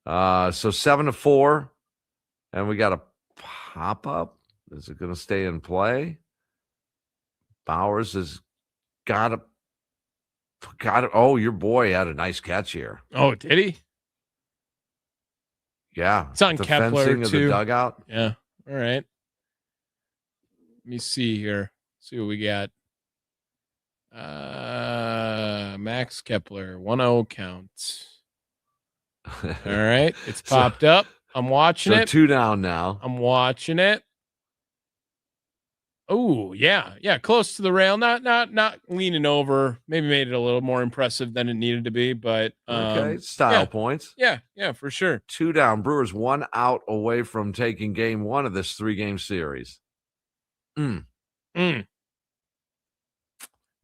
So 7-4, and we got a pop up. Is it going to stay in play? Bowers has got it. Oh, your boy had a nice catch here. Oh, did he? Yeah, It's on the Kepler, fencing of the too. dugout. Yeah. All right. Let me see here. See what we got. Max Kepler, 1-0 count. All right. It's popped up. I'm watching it. 2 down now. I'm watching it. Oh, yeah. Yeah, close to the rail. Not leaning over. Maybe made it a little more impressive than it needed to be, but Okay, style points. Yeah, for sure. 2 down. Brewers 1 out away from taking game 1 of this 3-game series.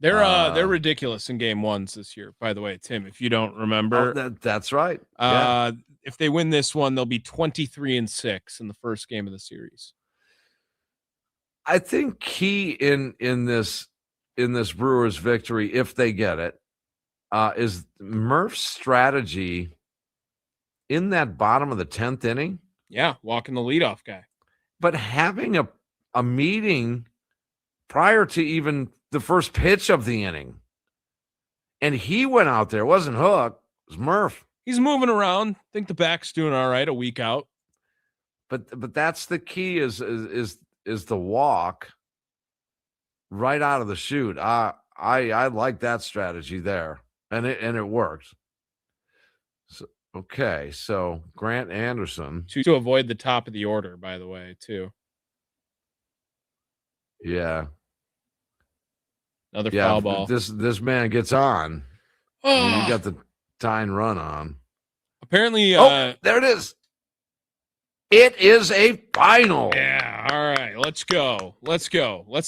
They're ridiculous in game ones this year, by the way, Tim, if you don't remember. That's right. If they win this one, they'll be 23-6 in the first game of the series. I think key in this Brewers victory, if they get it, is Murph's strategy in that bottom of the 10th inning. Yeah, walking the leadoff guy. But having a meeting prior to even the first pitch of the inning. And he went out there. It wasn't Hook. It was Murph. He's moving around. I think the back's doing all right a week out. But that's the key is the walk right out of the chute. I like that strategy there. And it worked. So, okay, so Grant Anderson. To avoid the top of the order, by the way, too. Yeah. Another foul ball. This man gets on. You got the tying run on. Apparently, there it is. It is a final. Yeah. All right. Let's go. Let's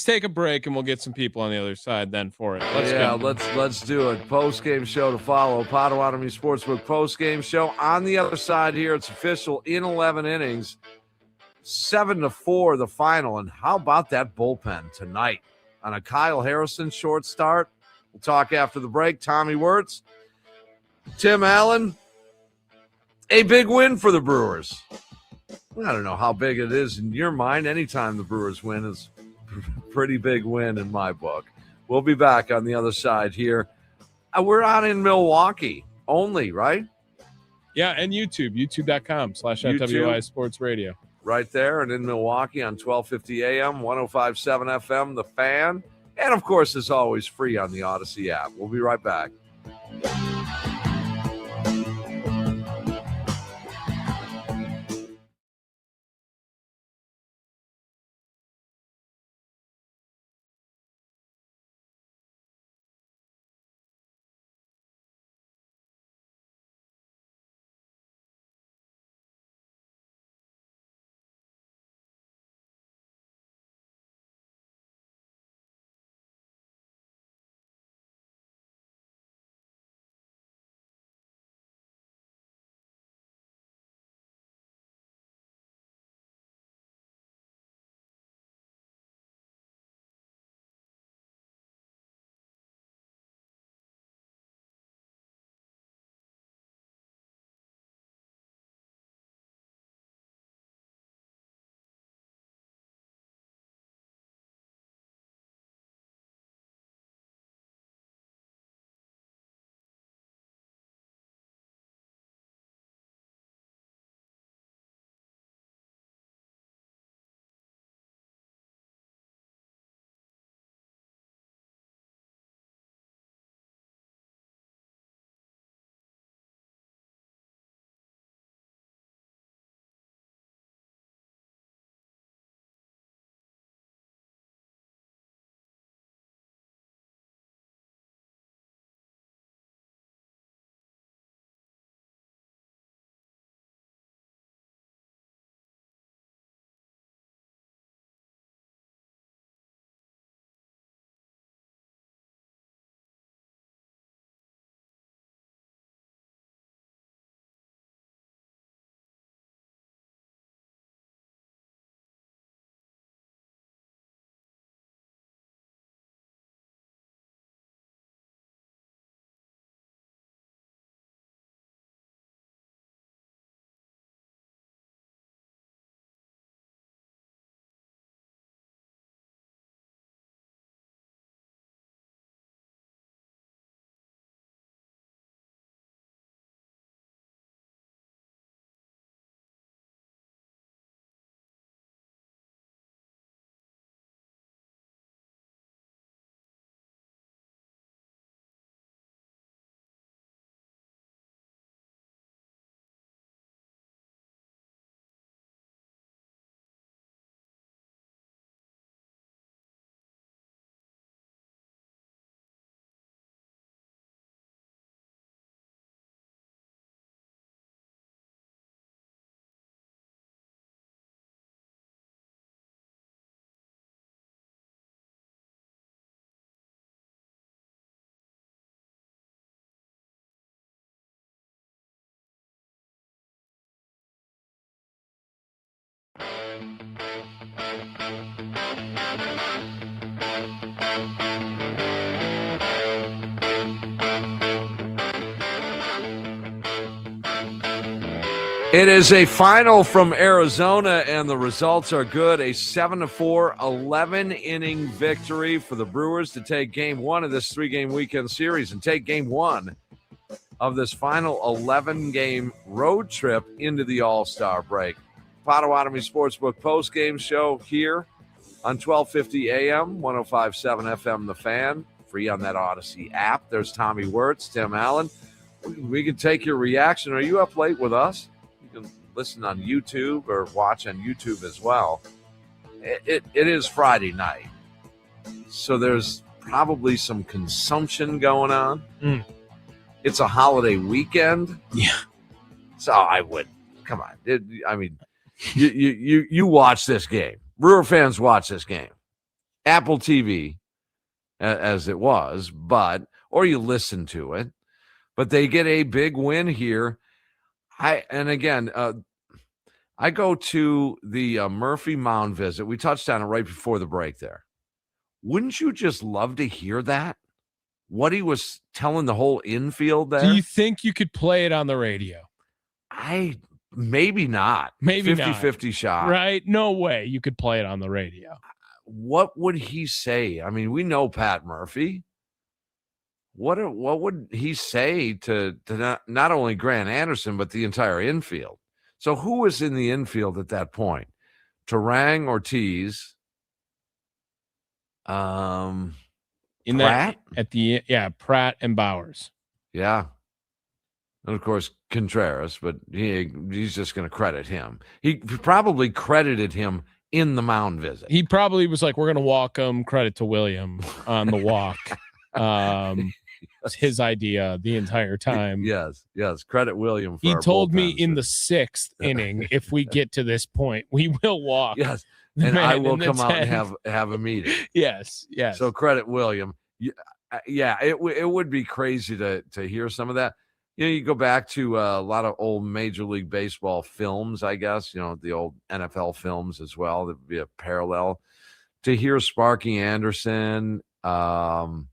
take a break and we'll get some people on the other side then for it. Let's do it. Post-game show to follow. Potawatomi Sportsbook post-game show. On the other side here, it's official in 11 innings. 7-4 the final. And how about that bullpen tonight? On a Kyle Harrison short start. We'll talk after the break. Tommy Wortz, Tim Allen. A big win for the Brewers. I don't know how big it is in your mind. Anytime the Brewers win is a pretty big win in my book. We'll be back on the other side here. We're out in Milwaukee only, right? Yeah, and youtube.com/FWI Sports Radio. Right there, and in Milwaukee on 1250 AM, 105.7 FM, The Fan. And, of course, as always, free on the Odyssey app. We'll be right back. It is a final from Arizona, and the results are good. A 7-4, 11-inning victory for the Brewers to take game one of this 3-game weekend series and take game one of this final 11-game road trip into the All-Star break. Potawatomi Sportsbook post-game show here on 1250 AM, 105.7 FM The Fan, free on that Odyssey app. There's Tommy Wortz, Tim Allen. We can take your reaction. Are you up late with us? You can listen on YouTube or watch on YouTube as well. It is Friday night, so there's probably some consumption going on. It's a holiday weekend. Yeah. So I would, come on. You watch this game. Brewer fans watch this game. Apple TV, as it was, or you listen to it. But they get a big win here. I go to the Murphy Mound visit. We touched on it right before the break there. Wouldn't you just love to hear that? What he was telling the whole infield there? Do you think you could play it on the radio? Maybe not. Maybe 50-50 shot. Right? No way you could play it on the radio. What would he say? I mean, we know Pat Murphy. What would he say to not only Grant Anderson, but the entire infield? So who was in the infield at that point? Terang, Ortiz, Pratt? Pratt and Bowers. Yeah. And of course, Contreras, but he's just going to credit him. He probably credited him in the mound visit. He probably was like, we're going to walk him. Credit to William on the walk. It's his idea the entire time. Yes. Credit William. He told me in the 6th inning, if we get to this point, we will walk. Yes. And I will come out and have a meeting. Yes. So credit William. Yeah, it would be crazy to hear some of that. You go back to a lot of old Major League Baseball films, I guess, the old NFL films as well. That would be a parallel to hear Sparky Anderson, and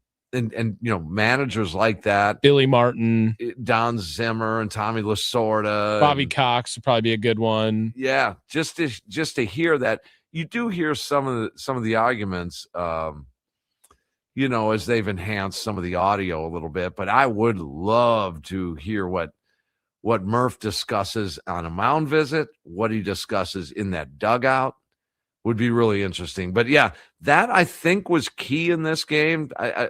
managers like that. Billy Martin, Don Zimmer, and Tommy Lasorda. Bobby Cox would probably be a good one. Yeah, just to hear that. You do hear some of the arguments, as they've enhanced some of the audio a little bit. But I would love to hear what Murph discusses on a mound visit, what he discusses in that dugout. Would be really interesting. But yeah, that I think was key in this game. I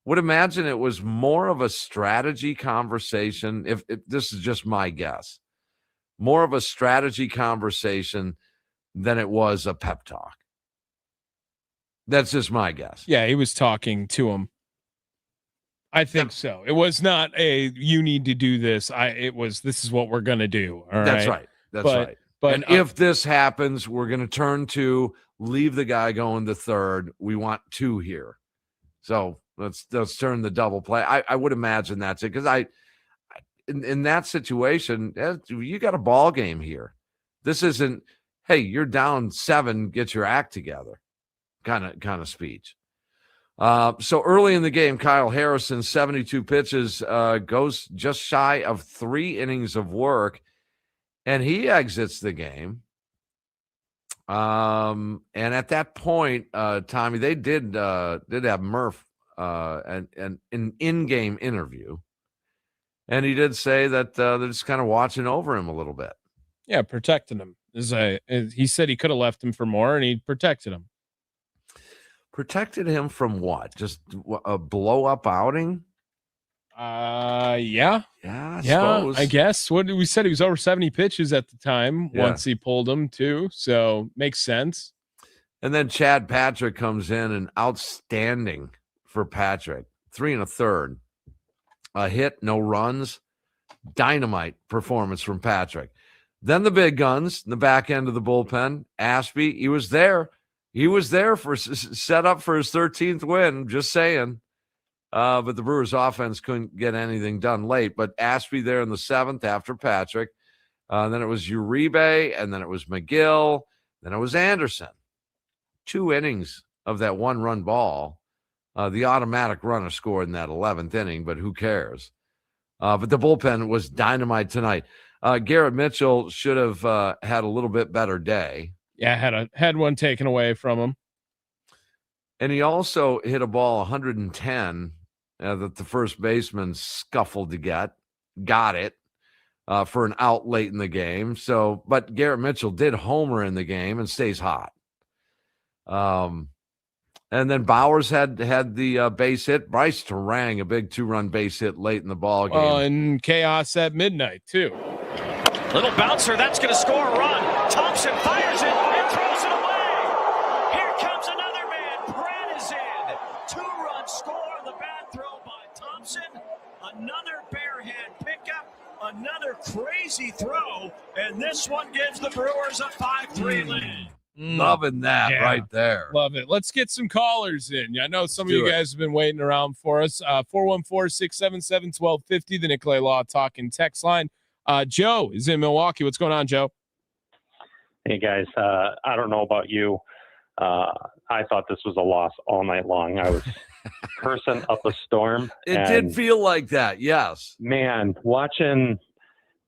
would imagine it was more of a strategy conversation. If this is just my guess, more of a strategy conversation than it was a pep talk. That's just my guess. Yeah, he was talking to him. I think so. It was not you need to do this. It was, this is what we're going to do. All right. That's right. That's right. But if this happens, we're going to turn to leave the guy going to third. We want 2 here. So let's turn the double play. I would imagine that's it. Because in that situation, you got a ball game here. This isn't, hey, you're down 7, get your act together kind of speech. So early in the game, Kyle Harrison, 72 pitches, goes just shy of 3 innings of work, and he exits the game. And at that point, Tommy, they did have Murph an in-game interview, and he did say that they're just kind of watching over him a little bit. Yeah, protecting him. He said he could have left him for more, and he protected him. Protected him from what? Just a blow-up outing? Yeah, I suppose. I guess. What we said, he was over 70 pitches at the time. Yeah. Once he pulled him too, so makes sense. And then Chad Patrick comes in, and outstanding for Patrick. 3 1/3, a hit, no runs, dynamite performance from Patrick. Then the big guns, the back end of the bullpen. Ashby, he was there. He was there for set up for his 13th win. Just saying. But the Brewers offense couldn't get anything done late. But Ashby there in the 7th after Patrick. Then it was Uribe, and then it was McGill. Then it was Anderson. 2 innings of that 1-run ball. The automatic runner scored in that 11th inning, but who cares? But the bullpen was dynamite tonight. Garrett Mitchell should have had a little bit better day. Yeah, had one taken away from him. And he also hit a ball 110 that the first baseman scuffled to get. Got it for an out late in the game. So, but Garrett Mitchell did homer in the game and stays hot. And then Bowers had the base hit. Bryce Terang, a big 2-run base hit late in the ball game. And chaos at midnight, too. Little bouncer, that's going to score a run. Thompson fires it and throws it away. Here comes another man. Pratt is in. 2-run score on the bad throw by Thompson. Another barehand pickup. Another crazy throw. And this one gives the Brewers a 5-3 lead. Loving that right there. Love it. Let's get some callers in. I know some of you guys have been waiting around for us. 414-677-1250, the Nicolay Law Talking text line. Joe is in Milwaukee. What's going on, Joe? Hey, guys. I don't know about you. I thought this was a loss all night long. I was cursing up a storm. It did feel like that, yes. Man, watching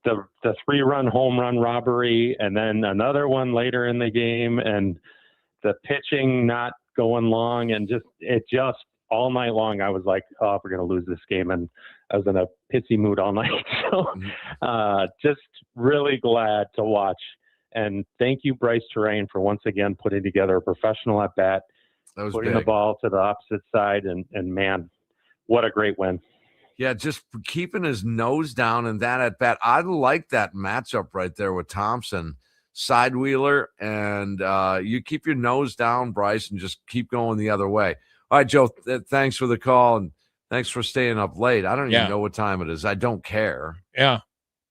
the 3-run home run robbery and then another one later in the game and the pitching not going long and just all night long I was like, oh, we're going to lose this game. And I was in a pissy mood all night. So just really glad to watch. And thank you, Bryce Terang, for once again putting together a professional at bat, putting the ball to the opposite side. And man, what a great win. Yeah, just keeping his nose down and that at bat. I like that matchup right there with Thompson, side wheeler, and you keep your nose down, Bryce, and just keep going the other way. All right, Joe, thanks for the call, and thanks for staying up late. I don't even know what time it is. I don't care. Yeah.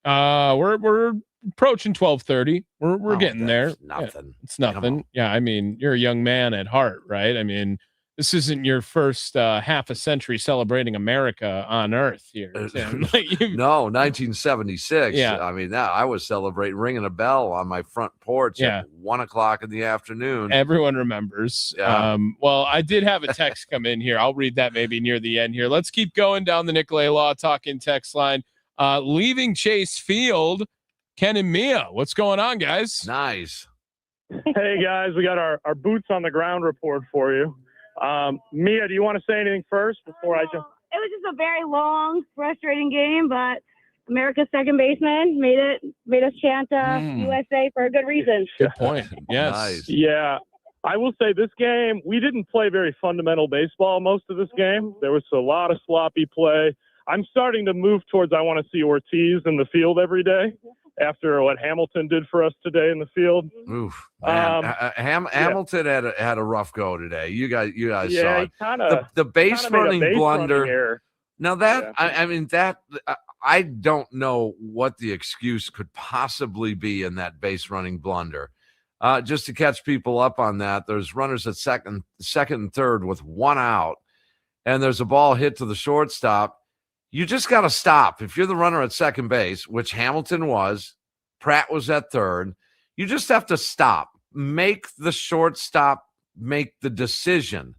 We're approaching 12:30. We're getting there. Nothing. Yeah, it's nothing. Yeah, I mean, you're a young man at heart, right? I mean, this isn't your first half a century celebrating America on Earth here, Tim. No, 1976. Yeah. I mean, I was celebrating, ringing a bell on my front porch at 1:00 in the afternoon. Everyone remembers. Yeah. Well, I did have a text come in here. I'll read that maybe near the end here. Let's keep going down the Nicolay Law Talking text line. Leaving Chase Field, Ken and Mia. What's going on, guys? Nice. Hey, guys. We got our boots on the ground report for you. Mia, do you want to say anything first before I jump? It was just a very long, frustrating game, but America's second baseman made us chant USA for a good reason. Good point. Yes. Nice. Yeah. I will say this game, we didn't play very fundamental baseball most of this game. There was a lot of sloppy play. I'm starting to move towards I want to see Ortiz in the field every day after what Hamilton did for us today in the field. Oof, man. Hamilton had a rough go today. You guys saw it. The base running blunder. Now that I mean that I don't know what the excuse could possibly be in that base running blunder. Just to catch people up on that, there's runners at second and third with 1 out, and there's a ball hit to the shortstop. You just got to stop. If you're the runner at second base, which Hamilton was, Pratt was at third, you just have to stop. Make the shortstop make the decision.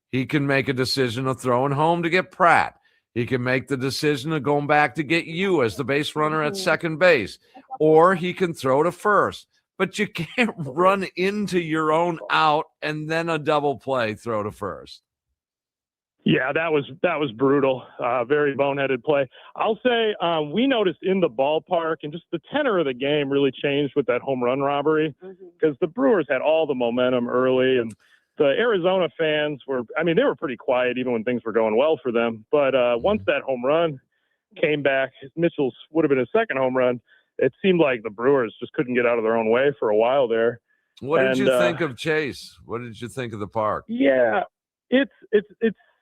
He can make a decision of throwing home to get Pratt. He can make the decision of going back to get you as the base runner at second base, or he can throw to first. But you can't run into your own out and then a double play throw to first. Yeah, that was brutal. Very boneheaded play. I'll say we noticed in the ballpark and just the tenor of the game really changed with that home run robbery because the Brewers had all the momentum early and the Arizona fans they were pretty quiet even when things were going well for them. But once that home run came back, Mitchell's would have been his second home run. It seemed like the Brewers just couldn't get out of their own way for a while there. What did you think of Chase? What did you think of the park? Yeah, it's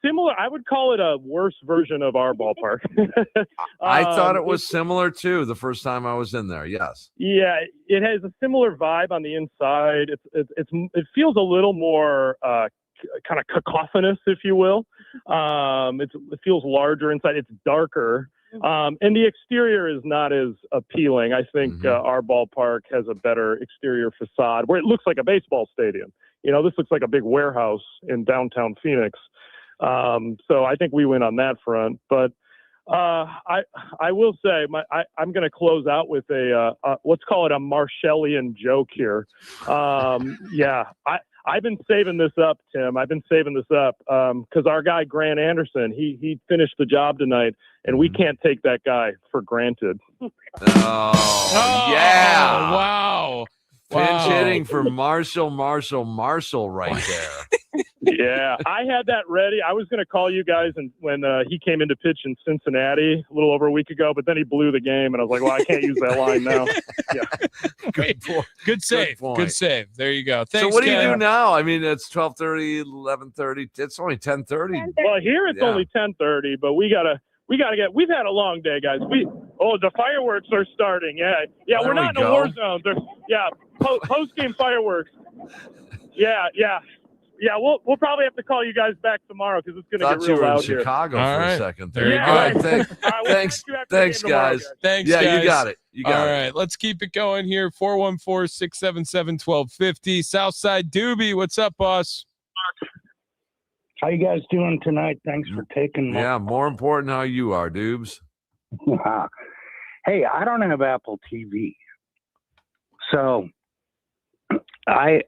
similar. I would call it a worse version of our ballpark. I thought it was similar too the first time I was in there. Yes. Yeah, it has a similar vibe on the inside. It feels a little more kind of cacophonous, if you will. It feels larger inside. It's darker. And the exterior is not as appealing. I think our ballpark has a better exterior facade where it looks like a baseball stadium. You know, this looks like a big warehouse in downtown Phoenix. So I think we win on that front. But I will say I'm going to close out with let's call it a Marshallian joke here. I've been saving this up, Tim. I've been saving this up because our guy Grant Anderson, he finished the job tonight, and we can't take that guy for granted. Oh yeah! Wow! Pinch hitting for Marshall right there. Yeah, I had that ready. I was going to call you guys when he came into pitch in Cincinnati a little over a week ago, but then he blew the game, and I was like, well, I can't use that line now. Yeah. Good save. Good save. There you go. Thanks, so what do you Ken. do now? I mean, it's 12:30, 11:30. It's only 10:30. Well, here it's only 10:30, but we've had a long day, guys. The fireworks are starting. Yeah, we're not in a war zone. Post-game fireworks. Yeah. We'll probably have to call you guys back tomorrow because it's going to get real loud here. Chicago All for right. a second. There you go. Thanks, guys. Thanks, yeah, guys. you got it. All right, let's keep it going here. 414-677-1250. Southside Doobie, what's up, boss? How you guys doing tonight? Thanks for taking my Yeah, more important how you are, Doobs. Hey, I don't have Apple TV. So I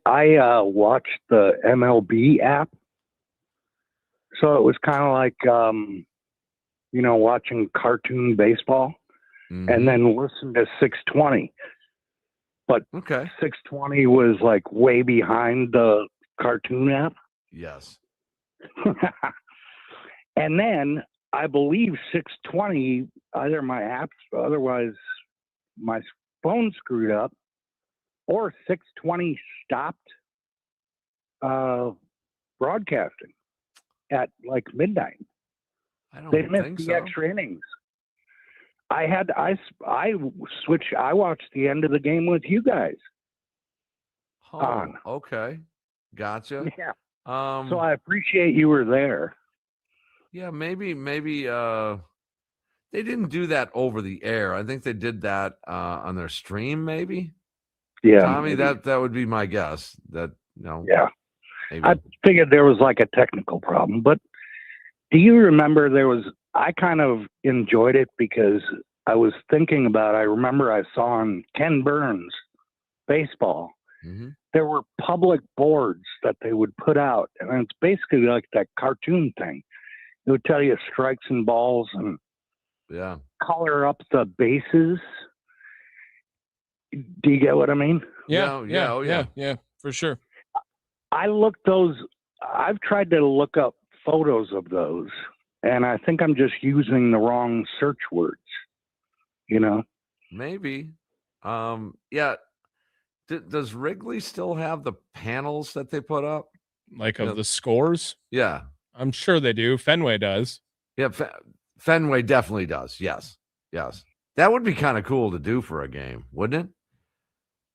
watched the MLB app. So it was kind of like watching cartoon baseball and then listen to 620. But 620 was like way behind the cartoon app. Yes. And then I believe 620, either my apps, otherwise my phone screwed up, or 620 stopped broadcasting at like midnight. They missed the extra innings. I watched the end of the game with you guys. Oh, okay. Gotcha. Yeah. So I appreciate you were there. Yeah, maybe they didn't do that over the air. I think they did that on their stream, maybe. Yeah, Tommy, that would be my guess. That Yeah. Maybe. I figured there was like a technical problem, but do you remember I kind of enjoyed it because I was thinking about, I remember I saw on Ken Burns baseball, there were public boards that they would put out, and it's basically like that cartoon thing. It would tell you strikes and balls and color up the bases. Do you get what I mean? Yeah, for sure. I've tried to look up photos of those, and I think I'm just using the wrong search words, Maybe. Does Wrigley still have the panels that they put up? Like of the scores? Yeah. I'm sure they do. Fenway does. Yeah, Fenway definitely does. Yes. That would be kind of cool to do for a game, wouldn't it?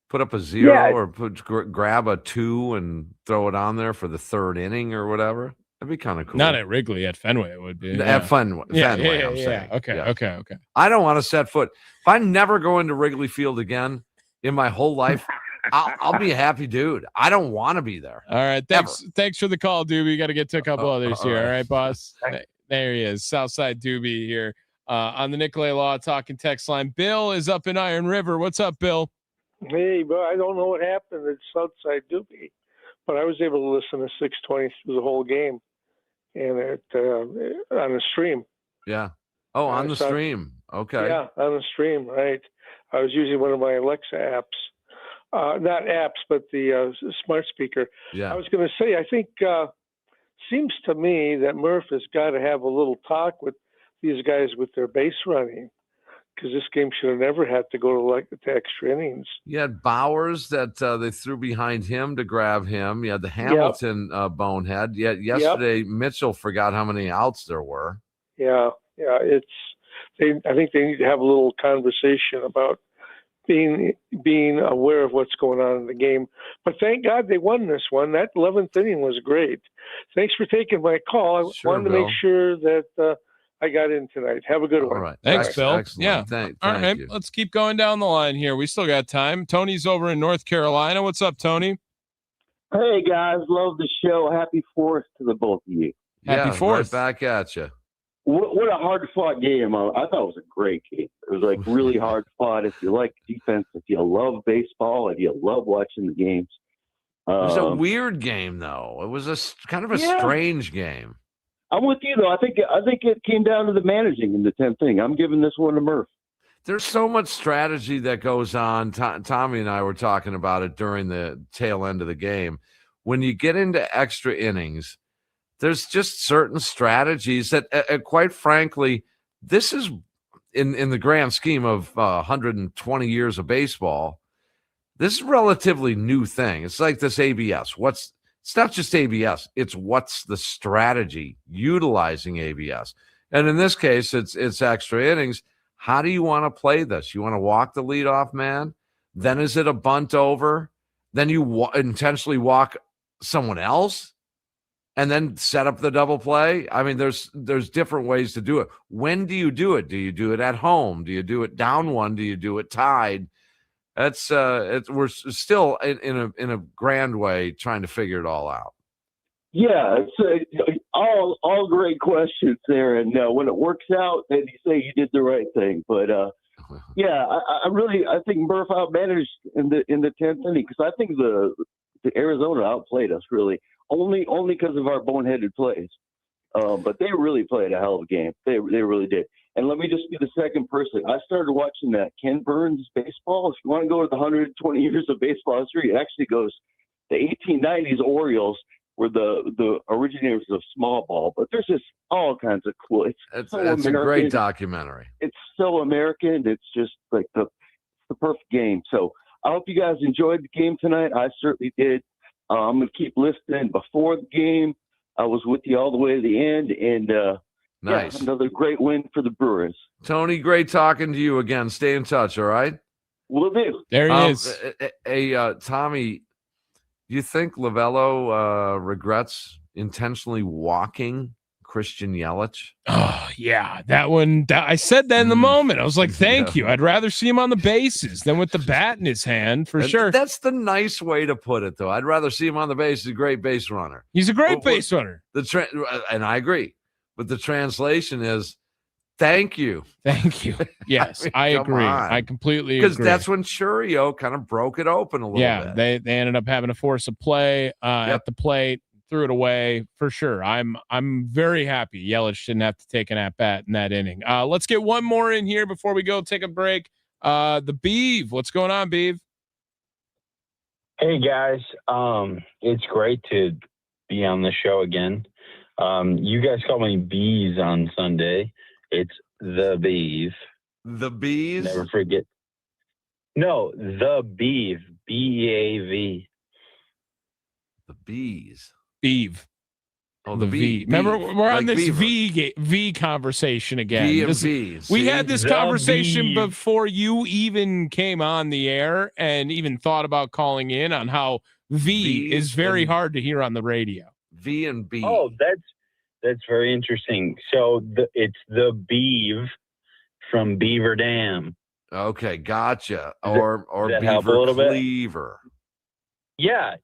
Put up a 0 or grab a 2 and throw it on there for the third inning or whatever. That'd be kind of cool. Not at Wrigley, at Fenway it would be. At Fenway, I'm saying. Okay. I don't want to set foot. If I never go into Wrigley Field again in my whole life, I'll be a happy dude. I don't want to be there. All right. Thanks for the call, Doobie. You got to get to a couple others here. All right, boss. There he is. Southside Doobie here on the Nicolay Law Talking text line. Bill is up in Iron River. What's up, Bill? Hey, but I don't know what happened at Southside Doobie, but I was able to listen to 620 through the whole game and on the stream. Yeah. Oh, on the stream. Okay. Yeah, on the stream, right. I was using one of my Alexa apps. Not apps, but the smart speaker. Yeah. I was going to say, I think seems to me that Murph has got to have a little talk with these guys with their base running, because this game should have never had to go to extra innings. You had Bowers that they threw behind him to grab him. You had the Hamilton bonehead. Yet yesterday Mitchell forgot how many outs there were. Yeah. I think they need to have a little conversation about being aware of what's going on in the game. But thank God they won this one. That 11th inning was great. Thanks for taking my call. I wanted to make sure that I got in tonight. Have a good one. All right. Thanks, Bill. Excellent. Yeah. Thank All right, you. let's keep going down the line here. We still got time. Tony's over in North Carolina. What's up, Tony? Hey, guys. Love the show. Happy 4th to the both of you. Happy 4th. Right back at you. What a hard-fought game. I thought it was a great game. It was like really hard-fought. If you like defense, if you love baseball, if you love watching the games. It was a weird game, though. It was kind of a strange game. I'm with you, though. I think it came down to the managing in the 10th inning. I'm giving this one to Murph. There's so much strategy that goes on. Tommy and I were talking about it during the tail end of the game. When you get into extra innings, there's just certain strategies that, quite frankly, this is in the grand scheme of 120 years of baseball, this is a relatively new thing. It's like this ABS. It's not just ABS. It's what's the strategy utilizing ABS. And in this case, it's extra innings. How do you want to play this? You want to walk the leadoff man? Then is it a bunt over? Then you intentionally walk someone else and then set up the double play? I mean, there's different ways to do it. When do you do it? Do you do it at home? Do you do it down one? Do you do it tied? That's we're still in a grand way trying to figure it all out. Yeah, it's all great questions there, and when it works out, then you say you did the right thing. But yeah, I think Murph outmanaged in the 10th inning because I think the Arizona outplayed us really only because of our boneheaded plays. But they really played a hell of a game. They really did. And let me just be the second person. I started watching that Ken Burns baseball. If you want to go to the 120 years of baseball history, it actually goes the 1890s Orioles were the originators of small ball. But there's just all kinds of cool. It's a great documentary. It's so American. It's just like the perfect game. So I hope you guys enjoyed the game tonight. I certainly did. I'm going to keep listening before the game. I was with you all the way to the end, and nice. Yeah, another great win for the Brewers. Tony, great talking to you again. Stay in touch, all right? Will do. There he is. Hey, Tommy, do you think Lovello regrets intentionally walking Christian Yelich? Oh, yeah. That one, I said that in the moment. I was like, thank you. I'd rather see him on the bases than with the bat in his hand, for sure. That's the nice way to put it, though. I'd rather see him on the base. He's a great base runner. He's a great base runner. And I agree. But the translation is, thank you. Thank you. Yes, I agree. I completely agree. Because that's when Churio kind of broke it open a little bit. Yeah, they ended up having to force a play at the plate, threw it away for sure. I'm very happy Yelich didn't have to take an at-bat in that inning. Let's get one more in here before we go take a break. The Beeve. What's going on, Beeve? Hey, guys. It's great to be on the show again. You guys call me Bees on Sunday. It's the Beeve. The Bees? Never forget. No, the Beeve. B-E-A-V. The Bees. Beeve. Oh, the V. Remember, we're on like this Beaver. V conversation again. B and B's. We had this conversation Beeve. before you even came on the air and even thought about calling in on how V is very hard to hear on the radio. V and B. Oh, that's very interesting. So it's the Beeve from Beaver Dam. Okay, gotcha. Or that help a little Beaver bit? Cleaver. Yeah,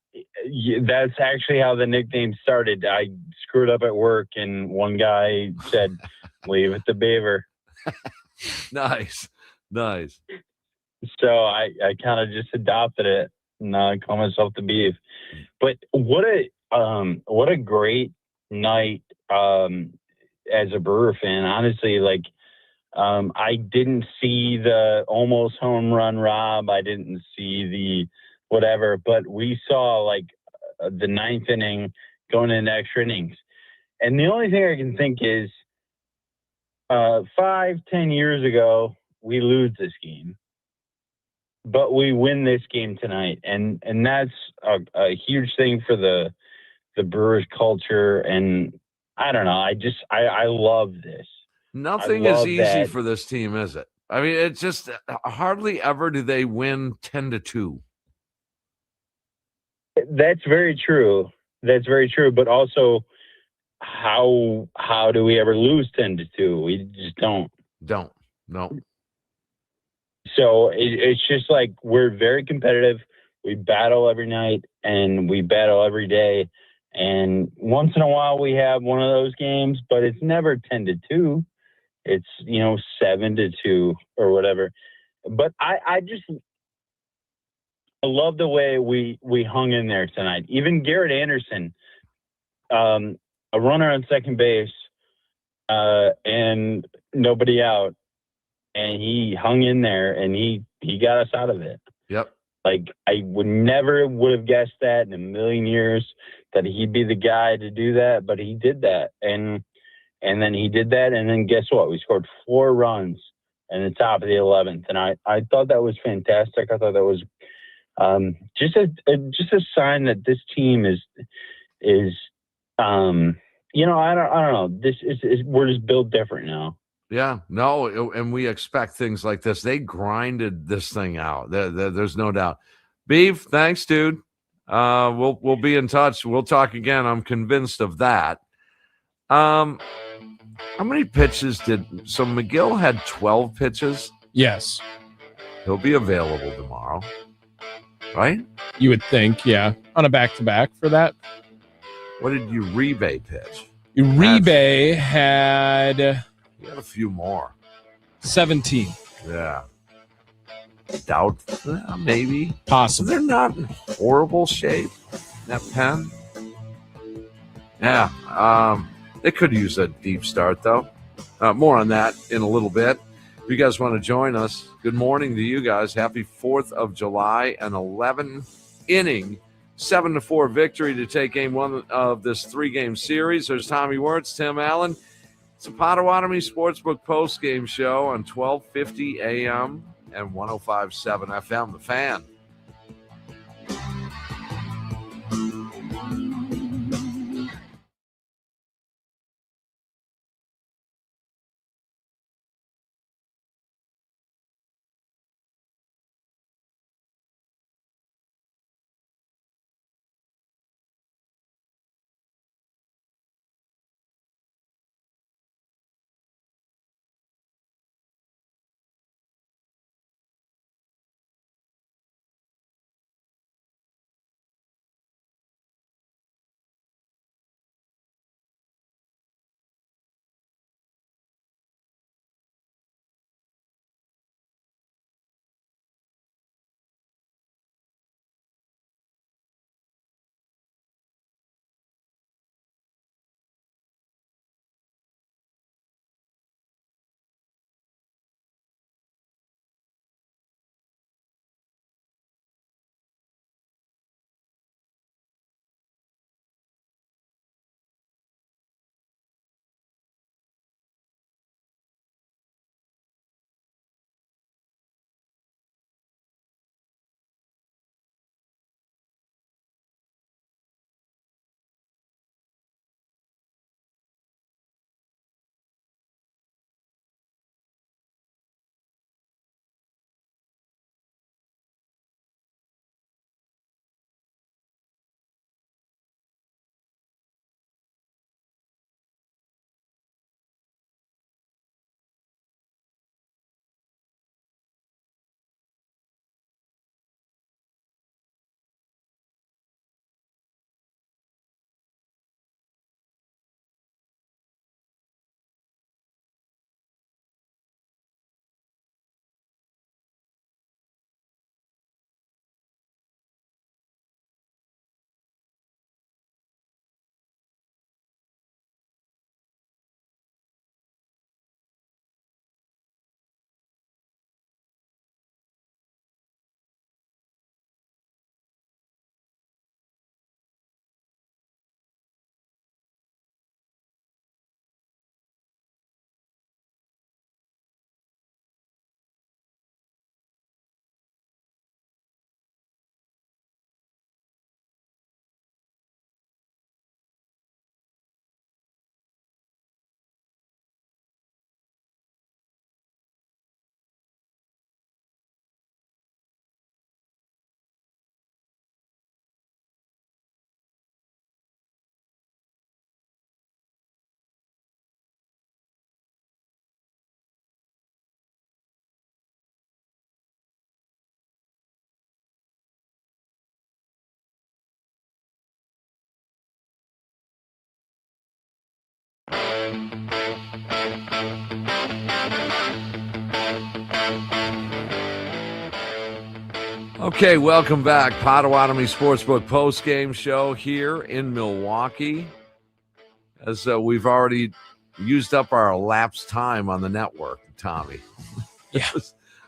that's actually how the nickname started. I screwed up at work, and one guy said, "Leave it to Beaver." Nice. So I kind of just adopted it, and now I call myself the Beef. But what a great night as a Brewer fan. Honestly, like I didn't see the almost home run rob. I didn't see the whatever, but we saw like the ninth inning going into extra innings. And the only thing I can think is 5-10 years ago, we lose this game, but we win this game tonight. And that's a huge thing for the Brewers culture. And I don't know. I love this. Nothing is easy for this team, is it? I mean, it's just hardly ever do they win 10-2. That's very true. But also how do we ever lose 10-2? We just don't. No. So it's just like we're very competitive. We battle every night and we battle every day. And once in a while we have one of those games, but it's never 10-2. It's 7-2 or whatever. But I love the way we hung in there tonight. Even Garrett Anderson, a runner on second base, and nobody out, and he hung in there and he got us out of it. Yep. Like I would have guessed that in a million years that he'd be the guy to do that, but he did that. And then he did that, and then guess what? We scored 4 runs in the top of the 11th, and I thought that was fantastic. I thought that was just a sign that this team is I don't know. This is we're just built different now. Yeah, no, and we expect things like this. They grinded this thing out. There's no doubt. Beef, thanks, dude. We'll be in touch. We'll talk again. I'm convinced of that. How many pitches so McGill had 12 pitches? Yes. He'll be available tomorrow, right? You would think, yeah. On a back-to-back for that. What did Uribe pitch? Uribe had... He had a few more. 17. Yeah. Doubt, maybe. Possible. They're not in horrible shape, that pen. Yeah. They could use a deep start, though. More on that in a little bit. If you guys want to join us, good morning to you guys. Happy 4th of July, an 11-inning 7-4 victory to take game 1 of this 3-game series. There's Tommy Wortz, Tim Allen. It's a Potawatomi Sportsbook post-game show on 1250 AM and 105.7 FM. The Fan. Okay, welcome back. Potawatomi Sportsbook post-game show here in Milwaukee. As we've already used up our elapsed time on the network, Tommy. Yeah,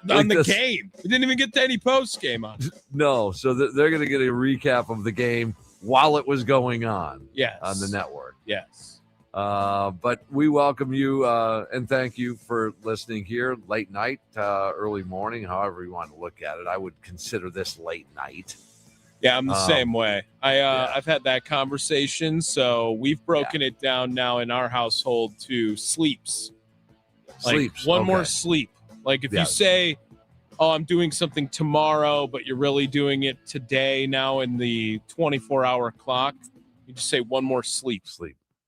on the game. We didn't even get to any post-game on it. No, so they're going to get a recap of the game while it was going on. Yes. On the network. Yes. But we welcome you and thank you for listening here late night, early morning, however you want to look at it. I would consider this late night. Yeah, I'm the same way. I've had that conversation, so we've broken it down now in our household to sleeps. Like one more sleep. Like if you say, oh, I'm doing something tomorrow, but you're really doing it today now in the 24-hour clock, you just say one more sleep.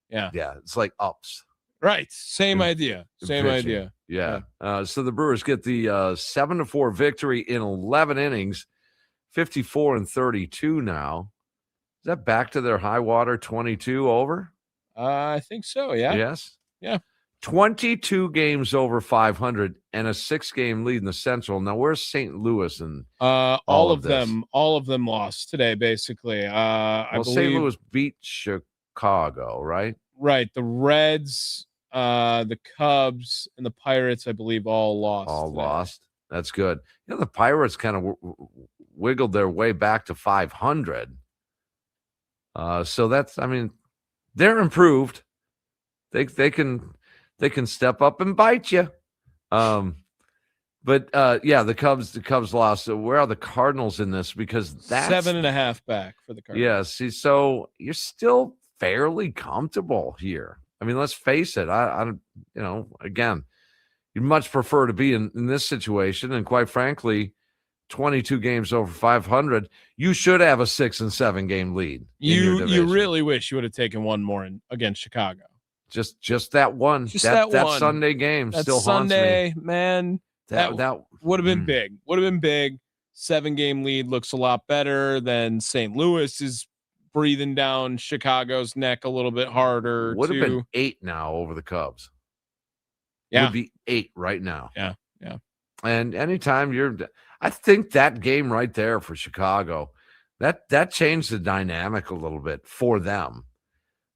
Yeah. Yeah, it's like ups. Right. Same idea. Same pitching. idea. Yeah. So the Brewers get the 7-4 victory in 11 innings, 54-32 now. Is that back to their high water 22 over? I think so, yeah. Yes? Yeah. 22 games over 500 and a 6-game lead in the Central. Now, where's St. Louis and all of them lost today, basically. I believe St. Louis beat Chicago, right? Right. The Reds, the Cubs, and the Pirates, I believe, all lost. Lost. That's good. You know, the Pirates kind of wiggled their way back to 500. So that's, I mean, they're improved. They can step up and bite you. But the Cubs lost. So where are the Cardinals in this? Because that's 7.5 back for the Cardinals. Yeah. See, so you're still fairly comfortable here. I mean, let's face it. I again, you'd much prefer to be in this situation. And quite frankly, 22 games over 500, you should have a 6 and 7 game lead. You really wish you would have taken one more against Chicago. Just that one. That one. Sunday game that still Sunday, haunts me. Man. That would have been big. Would have been big. 7-game lead looks a lot better than St. Louis is breathing down Chicago's neck a little bit harder. Would have been 8 now over the Cubs. Yeah. Would be 8 right now. Yeah. Yeah. And anytime I think that game right there for Chicago, that changed the dynamic a little bit for them.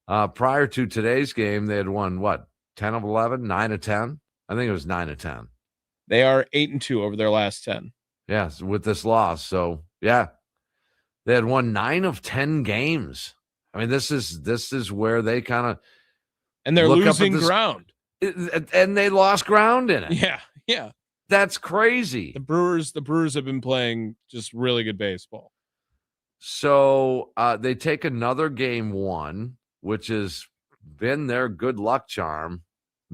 Prior to today's game, they had won 10 of 11, 9 of 10. I think it was 9 of 10. They are 8-2 over their last 10. Yes, with this loss. So yeah, they had won 9 of 10 games. I mean, this is where they kind of and they're losing ground, and they lost ground in it. Yeah, yeah, that's crazy. The Brewers have been playing just really good baseball. So they take another game 1, which has been their good luck charm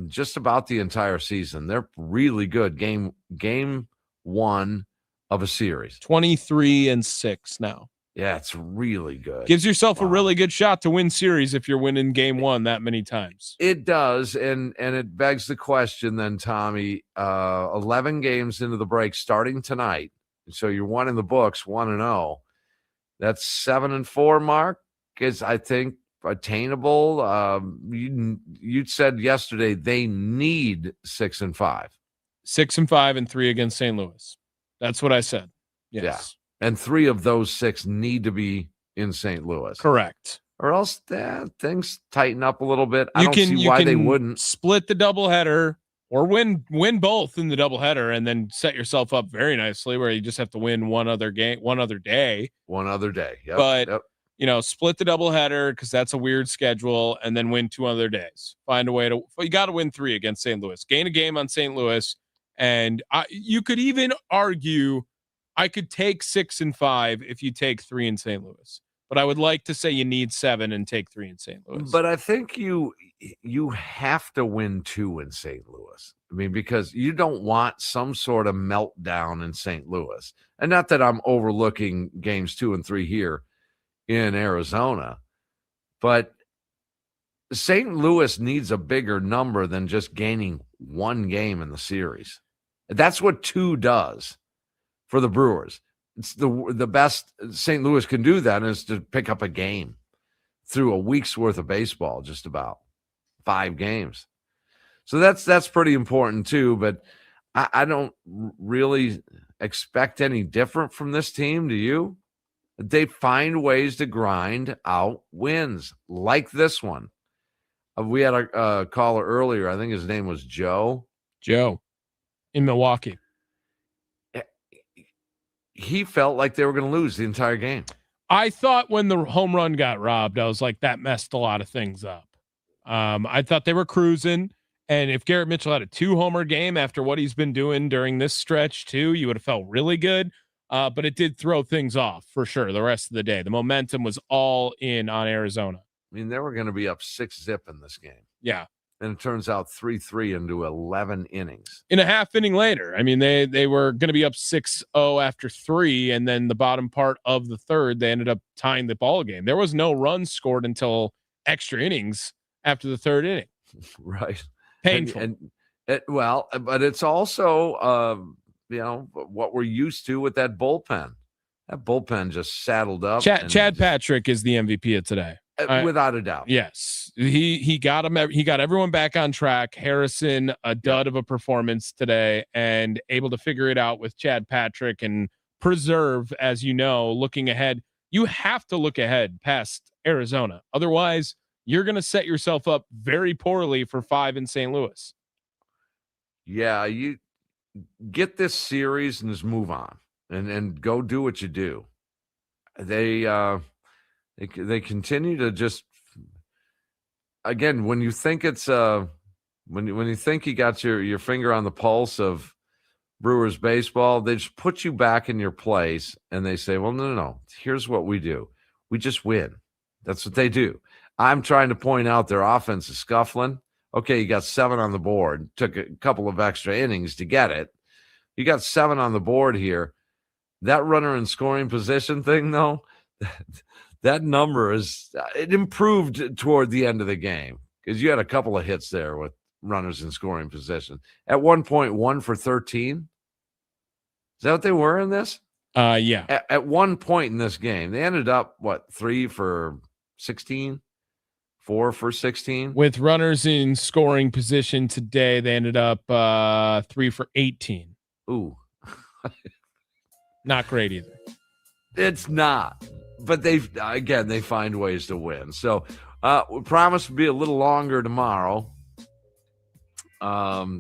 just about the entire season. They're really good. Game 1 of a series. 23-6 now. Yeah, it's really good. Gives yourself a really good shot to win series if you're winning game 1 that many times. It does, and it begs the question then, Tommy, 11 games into the break starting tonight. So you're 1 in the books, 1-0. That's 7-4 mark is, I think, attainable. You said yesterday they need 6-5. 6-5 and 3 against St. Louis. That's what I said. Yes. Yeah. And 3 of those 6 need to be in St. Louis. Correct. Or else things tighten up a little bit. I don't see why they wouldn't. Split the doubleheader or win both in the doubleheader and then set yourself up very nicely where you just have to win one other day. Yep. But split the doubleheader because that's a weird schedule and then win 2 other days. Find a way you got to win 3 against St. Louis. Gain a game on St. Louis. And you could even argue I could take 6-5 if you take 3 in St. Louis. But I would like to say you need 7 and take 3 in St. Louis. But I think you have to win 2 in St. Louis. I mean, because you don't want some sort of meltdown in St. Louis. And not that I'm overlooking games 2 and 3 here in Arizona, but St. Louis needs a bigger number than just gaining 1 game in the series. That's what 2 does for the Brewers. It's the best St. Louis can do then is to pick up a game through a week's worth of baseball, just about 5 games. So that's pretty important too. But I don't really expect any different from this team. Do you? They find ways to grind out wins like this one. We had a caller earlier. I think his name was Joe. Joe in Milwaukee. He felt like they were going to lose the entire game. I thought when the home run got robbed, I was like, that messed a lot of things up. I thought they were cruising. And if Garrett Mitchell had a 2-homer game after what he's been doing during this stretch too, you would have felt really good. But it did throw things off for sure the rest of the day. The momentum was all in on Arizona. I mean, they were going to be up 6-0 in this game. Yeah. And it turns out 3-3 into 11 innings. In a half inning later. I mean, they were going to be up 6-0 after 3, and then the bottom part of the third, they ended up tying the ball game. There was no runs scored until extra innings after the third inning. Right. Painful. But it's also, what we're used to with that bullpen. That bullpen just saddled up. Chad Patrick is the MVP of today. Without a doubt. Yes. He got him. He got everyone back on track. Harrison, a dud of a performance today, and able to figure it out with Chad Patrick and preserve, as you know, looking ahead. You have to look ahead past Arizona. Otherwise, you're going to set yourself up very poorly for 5 in St. Louis. Yeah, you get this series and just move on and go do what you do. They continue to just, again, when you think it's when you think you got your finger on the pulse of Brewers baseball, they just put you back in your place and they say, well, no. Here's what we do. We just win. That's what they do. I'm trying to point out their offense is scuffling. Okay, you got 7 on the board. Took a couple of extra innings to get it. You got 7 on the board here. That runner in scoring position thing, though, that number it improved toward the end of the game because you had a couple of hits there with runners in scoring position. At one point, 1 for 13. Is that what they were in this? Yeah. At one point in this game, they ended up, 3 for 16? 4 for 16? With runners in scoring position today, they ended up 3 for 18. Ooh. Not great either. It's not. But they find ways to win. So we promise to be a little longer tomorrow.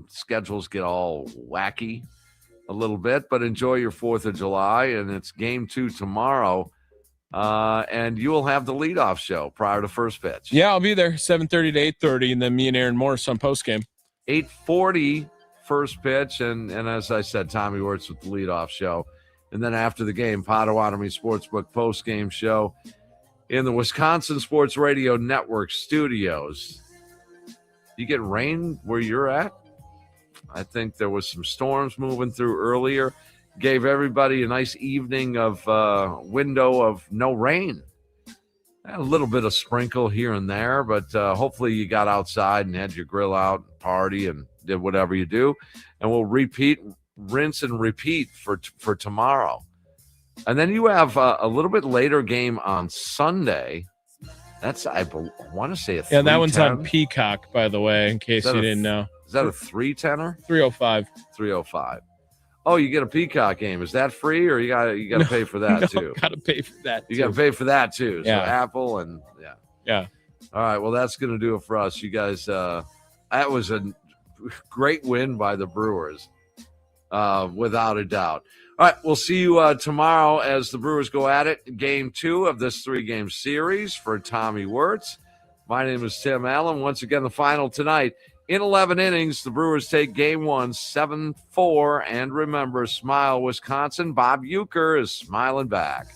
Schedules get all wacky a little bit, but enjoy your 4th of July. And it's game 2 tomorrow. And you will have the leadoff show prior to first pitch. Yeah, I'll be there 7:30 to 8:30, and then me and Aaron Morris on postgame. 8:40 first pitch, and as I said, Tommy Wortz with the leadoff show. And then after the game, Potawatomi Sportsbook postgame show in the Wisconsin Sports Radio Network studios. You get rain where you're at? I think there was some storms moving through earlier. Gave everybody a nice evening of window of no rain. A little bit of sprinkle here and there, but hopefully you got outside and had your grill out, party, and did whatever you do. And we'll rinse and repeat for tomorrow. And then you have a little bit later game on Sunday. That's, I want to say, a 310. Yeah, that one's on Peacock, by the way, in case you didn't know. Is that a 310er? 305. 305. Oh, you get a Peacock game. Is that free, or you got to pay for that too? Got to pay for that. You got to pay for that too. Yeah. So Apple and yeah. All right. Well, that's going to do it for us, you guys. That was a great win by the Brewers, without a doubt. All right, we'll see you tomorrow as the Brewers go at it. Game 2 of this 3-game series for Tommy Wortz. My name is Tim Allen. Once again, the final tonight. In 11 innings, the Brewers take game 1, 7-4. And remember, smile, Wisconsin. Bob Uecker is smiling back.